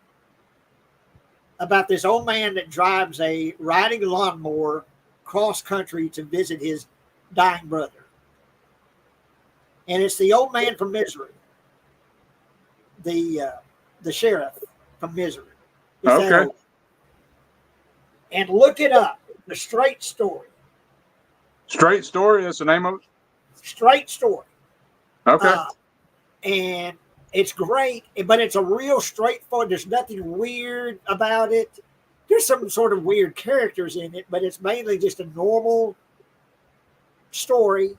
About this old man that drives a riding lawnmower cross country to visit his dying brother. And it's the old man from Misery, the sheriff from Misery. It's that Okay. old. And look it up, The Straight Story. Straight Story. That's the name of it. Straight Story. Okay. And it's great, but it's a real straightforward. There's nothing weird about it. There's some sort of weird characters in it, but it's mainly just a normal story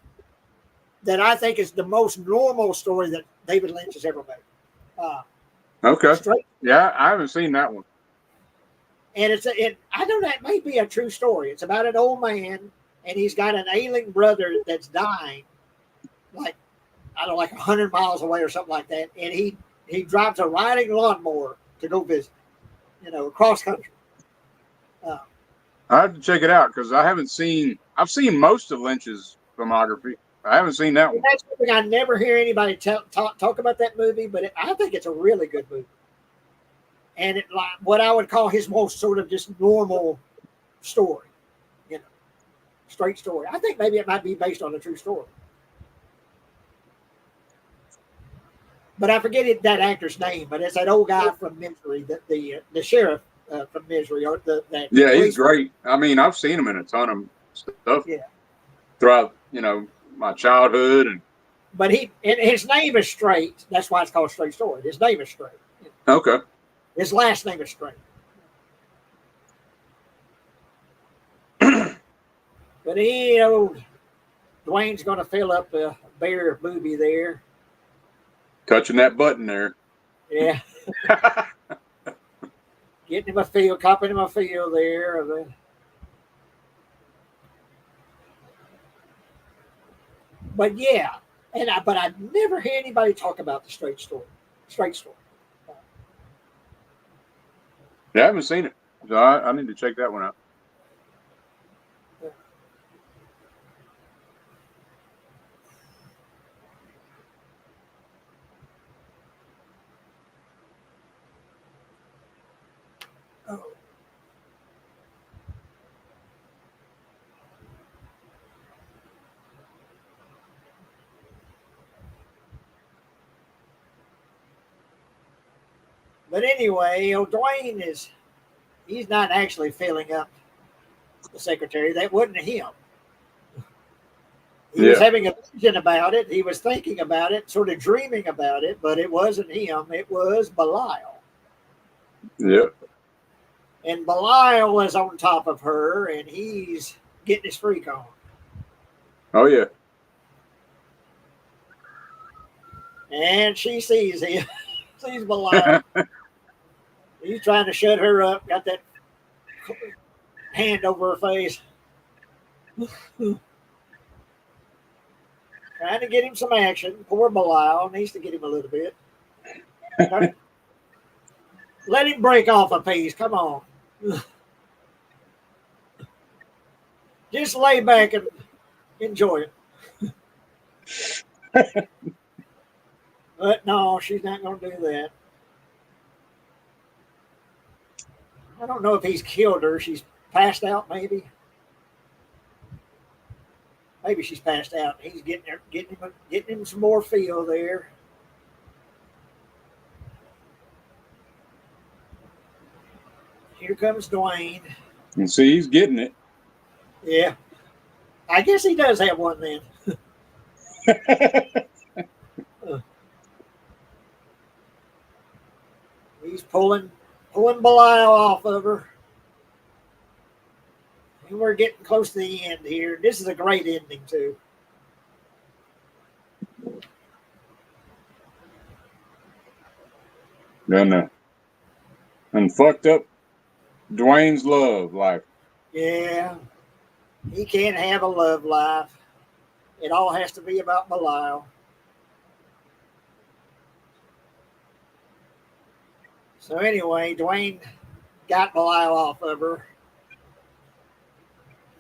that I think is the most normal story that David Lynch has ever made. Okay. Straight, Yeah, I haven't seen that one. and I don't know, it may be a true story. It's about an old man, and he's got an ailing brother that's dying, like, I don't know, like 100 miles away or something like that. And he drives a riding lawnmower to go visit, across country. I have to check it out because I've seen most of Lynch's filmography. I haven't seen that one. That's something I never hear anybody talk about that movie, but I think it's a really good movie. And like what I would call his most sort of just normal story, straight story. I think maybe it might be based on a true story. But I forget that actor's name, but it's that old guy from Misery, the sheriff from Misery. Yeah, he's great. I mean, I've seen him in a ton of stuff throughout, my childhood. But his name is Straight. That's why it's called Straight Story. His name is Straight. Okay. His last name is Straight. But Dwayne's going to fill up a bear movie there. Touching that button there. Yeah. Getting him a feel, copying him a feel there. But yeah, but I never hear anybody talk about the Straight Story. Straight Story. Yeah, I haven't seen it. So I need to check that one out. Oh. But anyway, Dwayne he's not actually filling up the secretary. That wasn't him. He was having a vision about it. He was thinking about it, sort of dreaming about it, but it wasn't him. It was Belial. Yep. And Belial is on top of her, and he's getting his freak on. Oh, yeah. And she sees him, sees Belial. He's trying to shut her up, got that hand over her face. Trying to get him some action. Poor Belial needs to get him a little bit. Let him break off a piece. Come on. Just lay back and enjoy it. But no, she's not going to do that. I don't know if he's killed her. She's passed out, maybe. Maybe she's passed out. He's getting him some more feel there. Here comes Dwayne. And see, he's getting it. Yeah. I guess he does have one then. He's pulling Belial off of her. And we're getting close to the end here. This is a great ending, too. And fucked up Dwayne's love life. Yeah. He can't have a love life. It all has to be about Belial. So anyway, Dwayne got Belial off of her.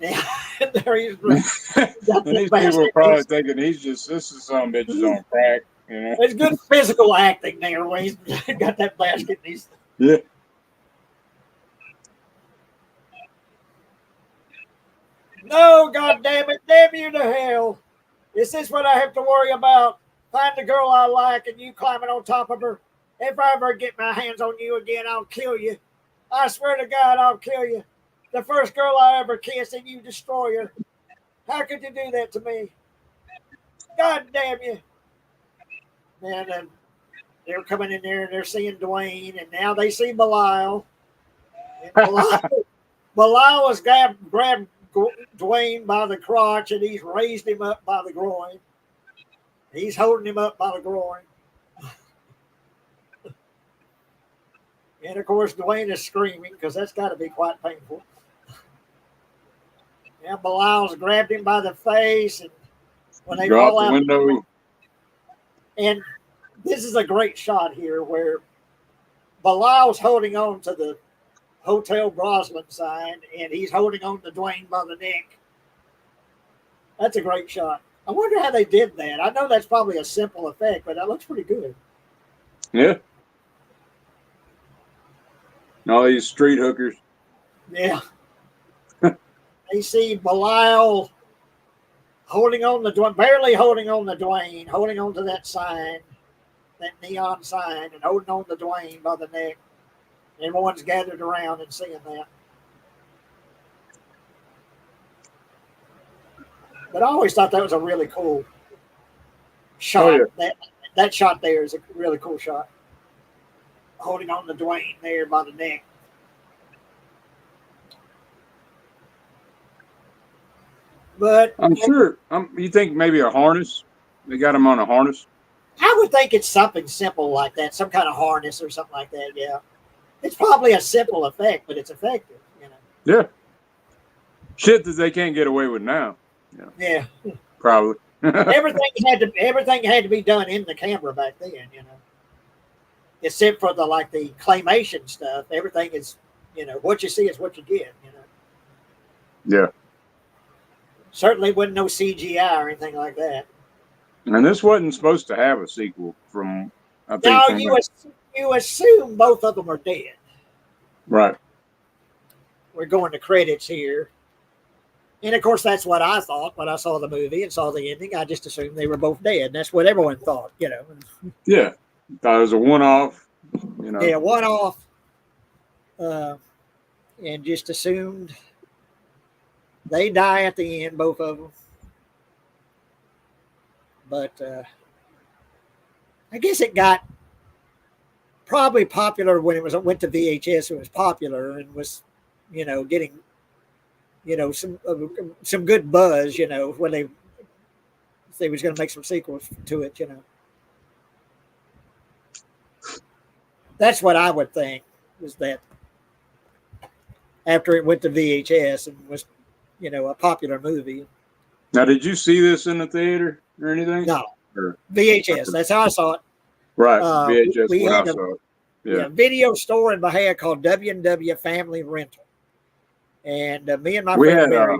Yeah, there he's and these people are probably thinking this is some bitches on crack. It's good physical acting there where he's got that basket. And No, God damn it, damn you to hell. Is this what I have to worry about? Find a girl I like and you climbing on top of her. If I ever get my hands on you again, I'll kill you. I swear to God, I'll kill you. The first girl I ever kiss and you destroy her. How could you do that to me? God damn you. Man, and they're coming in there and they're seeing Dwayne, and now they see Belial. And Belial has grabbed Dwayne by the crotch and he's raised him up by the groin. He's holding him up by the groin. And of course, Dwayne is screaming because that's got to be quite painful. And Belial's grabbed him by the face, and when they Go out fall the out, window. and this is a great shot here where Belial's holding on to the Hotel Broslin sign, and he's holding on to Dwayne by the neck. That's a great shot. I wonder how they did that. I know that's probably a simple effect, but that looks pretty good. Yeah. All these street hookers. Yeah. They see Belial holding on the Dwayne, barely holding on the Dwayne, holding on to that sign, that neon sign, and holding on to Dwayne by the neck. Everyone's gathered around and seeing that. But I always thought that was a really cool shot. Oh, yeah. That shot there is a really cool shot. Holding on to Dwayne there by the neck. But I'm sure. You think maybe a harness? They got him on a harness. I would think it's something simple like that, some kind of harness or something like that. Yeah, it's probably a simple effect, but it's effective. Yeah. Shit that they can't get away with now. Yeah. Probably. everything had to be done in the camera back then. Except for the claymation stuff. Everything is, what you see is what you get. Yeah. Certainly wasn't no CGI or anything like that. And this wasn't supposed to have a sequel from, I think. Now you assume both of them are dead. Right. We're going to credits here. And of course, that's what I thought when I saw the movie and saw the ending. I just assumed they were both dead. That's what everyone thought, Yeah. Thought it was a one-off, Yeah, one off. And just assumed they die at the end, both of them. But I guess it got probably popular when it went to VHS. It was popular and was, getting, some good buzz. When they was going to make some sequels to it. That's what I would think was that after it went to VHS and was, a popular movie. Now, did you see this in the theater or anything? No, Or, VHS. That's how I saw it. right. VHS. We When I had saw it. Yeah. a video store in Bahia called W&W Family Rental, and me and my We friend had Barry.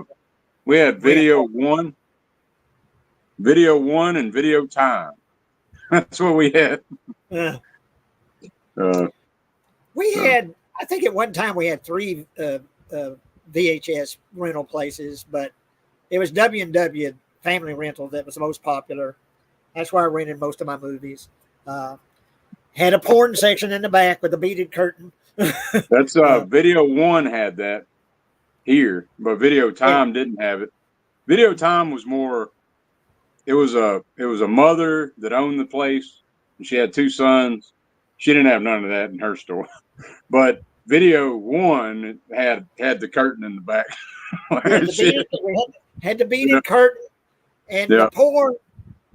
we had Video One, and Video Time. That's what we had. We had, I think at one time we had 3 VHS rental places, but it was W&W Family Rental that was the most popular. That's where I rented most of my movies. Had a porn section in the back with a beaded curtain. That's Video One had that here, but Video Time didn't have it. Video Time was more. It was a mother that owned the place, and she had 2 sons. She didn't have none of that in her store, but Video One had the curtain in the back. Had the beaded curtain, and the porn.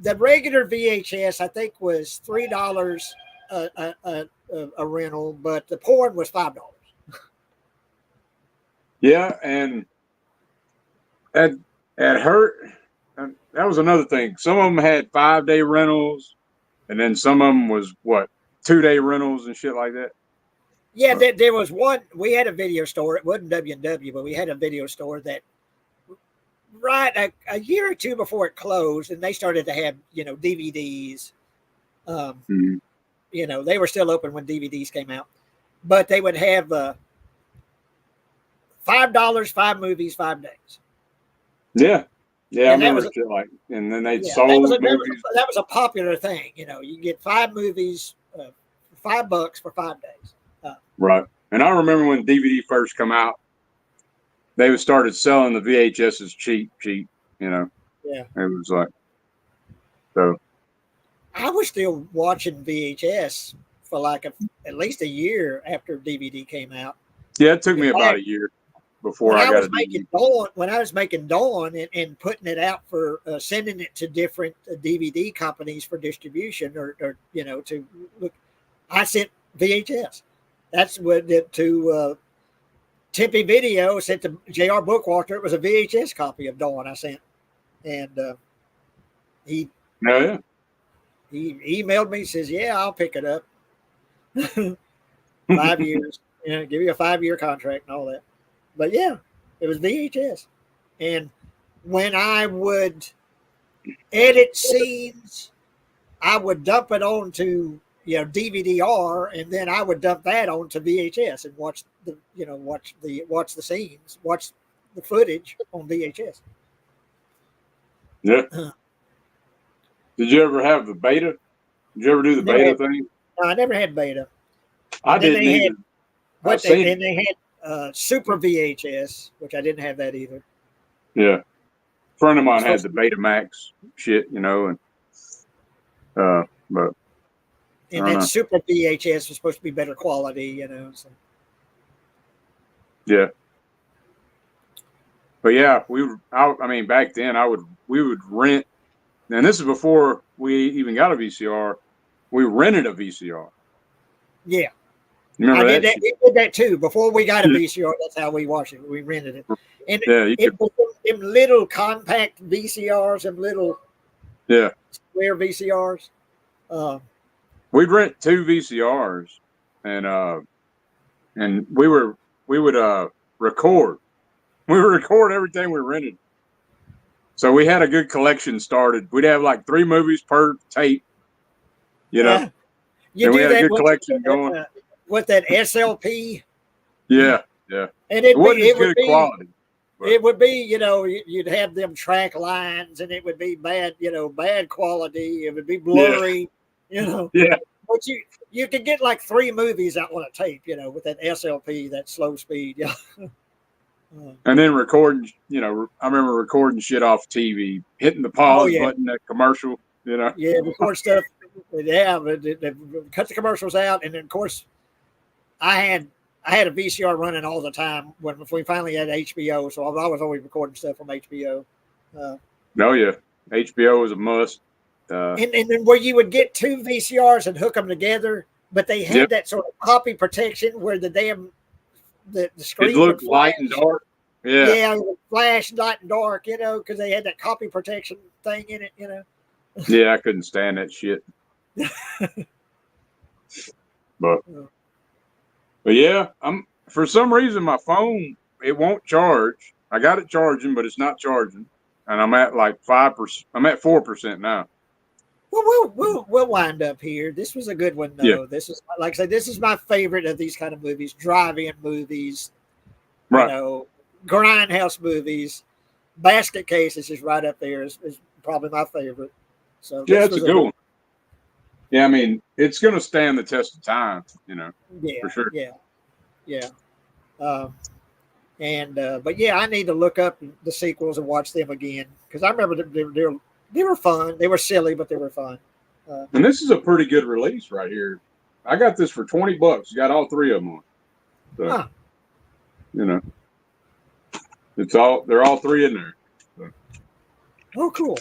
The regular VHS, I think, was $3 a rental, but the porn was $5. Yeah, and at her, that was another thing. Some of them had 5-day rentals, and then some of them was 2-day rentals and shit like that. Yeah, there was one. We had a video store. It wasn't W&W, but we had a video store that a year or 2 before it closed, and they started to have DVDs. They were still open when DVDs came out, but they would have $5, 5 movies, 5 days. Yeah. Yeah, I And remember shit like, and then they'd yeah, that was sold a movies. that was a popular thing. You know, you get 5 movies, for $5 for 5 days. Right. And I remember when DVD first come out, they started selling the VHSs cheap, you know. Yeah, It was like, so, I was still watching VHS for like at least a year after DVD came out. yeah, it took In me about fact, a year before I got a DVD. When I was making Dawn and putting it out for sending it to different DVD companies for distribution or you know to look, I sent VHS. That's what it to Tempe Video sent to J.R. Bookwalter. It was a VHS copy of Dawn I sent, and he Oh, yeah. he emailed me, says, "Yeah, I'll pick it up." 5 years, give you a 5-year contract and all that. But yeah, it was VHS. And when I would edit scenes, I would dump it onto DVD-R, and then I would dump that onto VHS and watch the scenes, watch the footage on VHS. Yeah. Did you ever have the beta? Did you ever do the Never beta had, thing? no, I never had beta. I And then didn't they had either. I've seen it. they had Super VHS, which I didn't have that either. Yeah. A friend of mine had the Betamax shit, you know, and but And I don't that know. Super VHS was supposed to be better quality. So. Yeah. But yeah, I mean, back then we would rent, and this is before we even got a VCR. We rented a VCR. Yeah. You remember that shit? We did that too. Before we got a VCR, that's how we watched it. We rented it. And Yeah, you it was them little compact VCRs, them little square VCRs. we'd rent 2 VCRs, and we would record. We would record everything we rented. So we had a good collection started. We'd have like 3 movies per tape, you know. You And do we had a that good collection going. With that SLP. Yeah, yeah. And It wasn't as good quality. But it would be, you'd have them track lines, and it would be bad, bad quality. It would be blurry, yeah. But you could get like 3 movies out on a tape, with that SLP, that slow speed. Yeah. And then recording, I remember recording shit off TV, hitting the pause button at commercial, Yeah, record stuff. Yeah, but cut the commercials out, and then of course, I had a VCR running all the time when we finally had HBO, so I was always recording stuff from HBO. Oh yeah, HBO was a must. And then where you would get 2 VCRs and hook them together, but they had that sort of copy protection where the screen it looked light and dark. Yeah, it would flash light and dark, because they had that copy protection thing in it, Yeah, I couldn't stand that shit. But yeah, for some reason my phone, it won't charge. I got it charging, but it's not charging, and I'm at like 5%. I'm at 4% now. Well, we'll wind up here. This was a good one, though. Yeah. This is, like I said, this is my favorite of these kind of movies: drive-in movies, right? Grindhouse movies. Basket Case is just right up there. Is probably my favorite. So yeah, it's a good one. Yeah, I mean, it's going to stand the test of time, Yeah, for sure. Yeah. But yeah, I need to look up the sequels and watch them again, because I remember they were fun. They were silly, but they were fun. And this is a pretty good release right here. I got this for $20. You got all 3 of them on. So, they're all 3 in there. So. Oh, cool.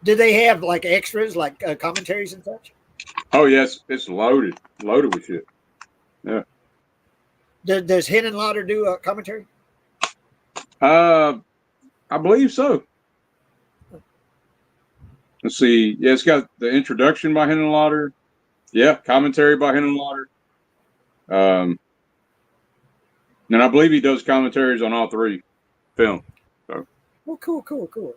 Do they have like extras, like commentaries and such? Oh yes, it's loaded with shit. Yeah. Does Henenlotter do a commentary? I believe so. Let's see. Yeah, it's got the introduction by Henenlotter. Yeah, commentary by Henenlotter. And I believe he does commentaries on all 3 films. So. Well, cool.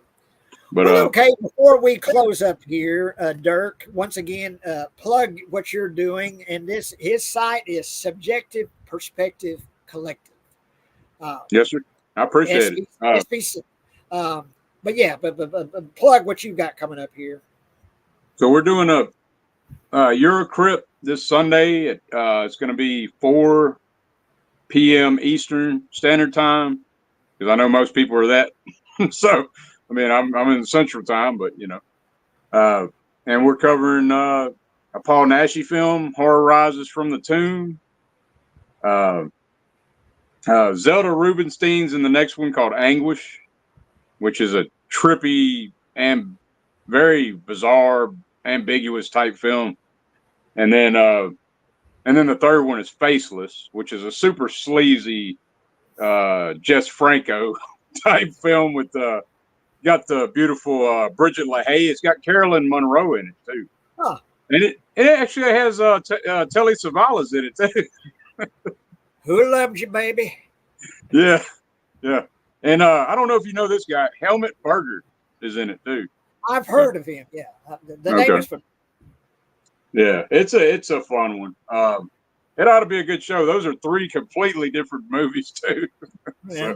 But okay, before we close up here, Dirk, once again, plug what you're doing, and his site is Subjective Perspective Collective. Yes, sir. I appreciate it. SBC. But yeah, but plug what you got coming up here. So we're doing a Eurocrypt this Sunday. It's going to be 4 p.m. Eastern Standard Time, because I know most people are that. So, I mean, I'm in Central Time, but and we're covering a Paul Naschy film, Horror Rises from the Tomb. Zelda Rubinstein's in the next one called Anguish, which is a trippy and very bizarre, ambiguous type film. And then the third one is Faceless, which is a super sleazy Jess Franco type film with got the beautiful Bridget LaHaye. It's got Carolyn Monroe in it too. Huh. And it actually has Telly Savalas in it too. Who Loves You, Baby? Yeah. And I don't know if you know this guy, Helmut Berger is in it too. I've heard of him. Yeah, the name is from. Yeah, it's a fun one. It ought to be a good show. Those are 3 completely different movies too. Yeah.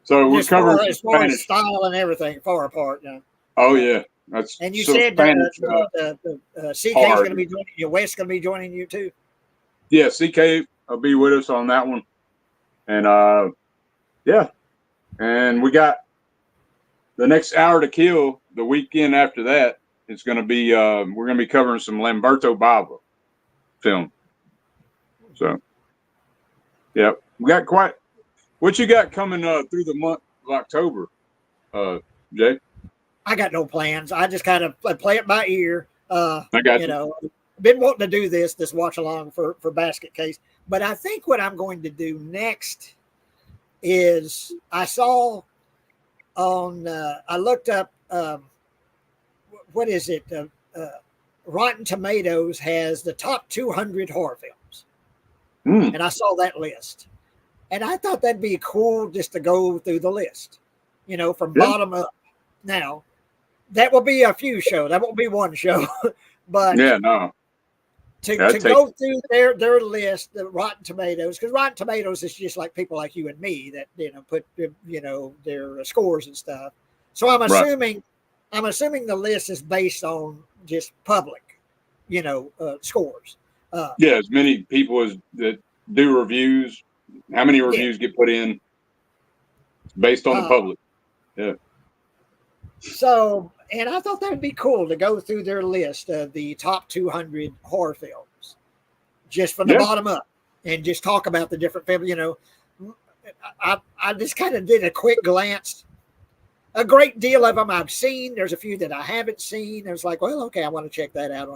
So we're covering as far as style and everything, far apart. Yeah. Oh yeah, that's. And you said Spanish, CK's going to be joining you. Wes going to be joining you too. Yeah, CK will be with us on that one, and and we got the next Hour to Kill. The weekend after that, it's going to be we're going to be covering some Lamberto Bava film. So, yeah, we got quite. What you got coming through the month of October, Jay? I got no plans. I just kind of play it by ear. I got you. Been wanting to do this watch along for Basket Case, but I think what I'm going to do next is I saw on I looked up what is it? Rotten Tomatoes has the top 200 horror films, and I saw that list. And I thought that'd be cool just to go through the list, from bottom up. Now, that will be a few shows. That won't be one show. But to go through their list, the Rotten Tomatoes, because Rotten Tomatoes is just like people like you and me that put their scores and stuff. So I'm assuming the list is based on just public, scores. As many people as that do reviews. How many reviews get put in based on the public? Yeah. So, and I thought that would be cool to go through their list of the top 200 horror films, just from the bottom up, and just talk about the different films. I just kind of did a quick glance. A great deal of them I've seen. There's a few that I haven't seen. There's like, well, okay, I want to check that out.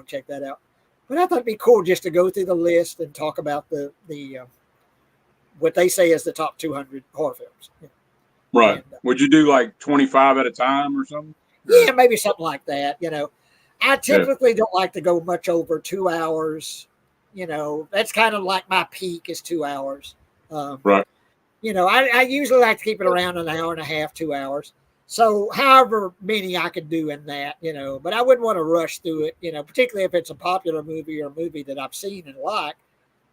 But I thought it'd be cool just to go through the list and talk about the what they say is the top 200 horror films. Right. And, would you do like 25 at a time or something? Yeah, maybe something like that. I typically don't like to go much over 2 hours. That's kind of like my peak is 2 hours. Right. I usually like to keep it around an hour and a half, 2 hours. So however many I could do in that, but I wouldn't want to rush through it, particularly if it's a popular movie or a movie that I've seen and like,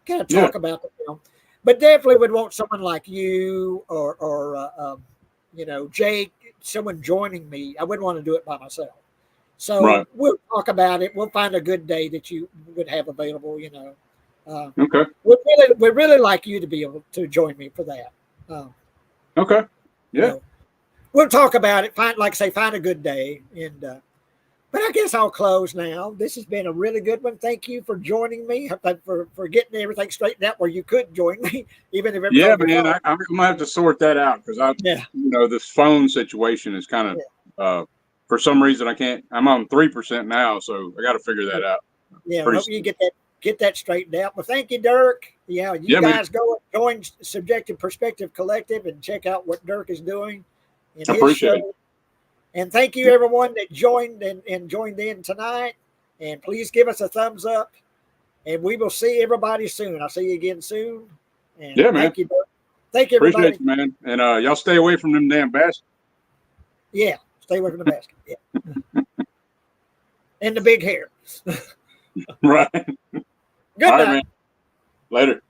kind of talk about the film. But definitely would want someone like you or Jake, someone joining me. I wouldn't want to do it by myself. So we'll talk about it. We'll find a good day that you would have available, Okay. We'd really like you to be able to join me for that. Okay. Yeah. We'll talk about it. Find a good day. And but I guess I'll close now. This has been a really good one. Thank you for joining me, for getting everything straightened out where you could join me, even if man, I'm gonna have to sort that out because this phone situation is kind of for some reason I can't. I'm on 3% now, so I got to figure that out. Yeah, I hope you get that straightened out. Well, thank you, Dirk. Yeah, guys go join Subjective Perspective Collective and check out what Dirk is doing. I appreciate it. And thank you, everyone that joined and joined in tonight. And please give us a thumbs up. And we will see everybody soon. I'll see you again soon. And man. Thank you, Dirk. Thank you, everybody. Appreciate you, man. And y'all stay away from them damn baskets. Yeah, stay away from the basket. Yeah. And the big hair. Right. Good night. Man. Later.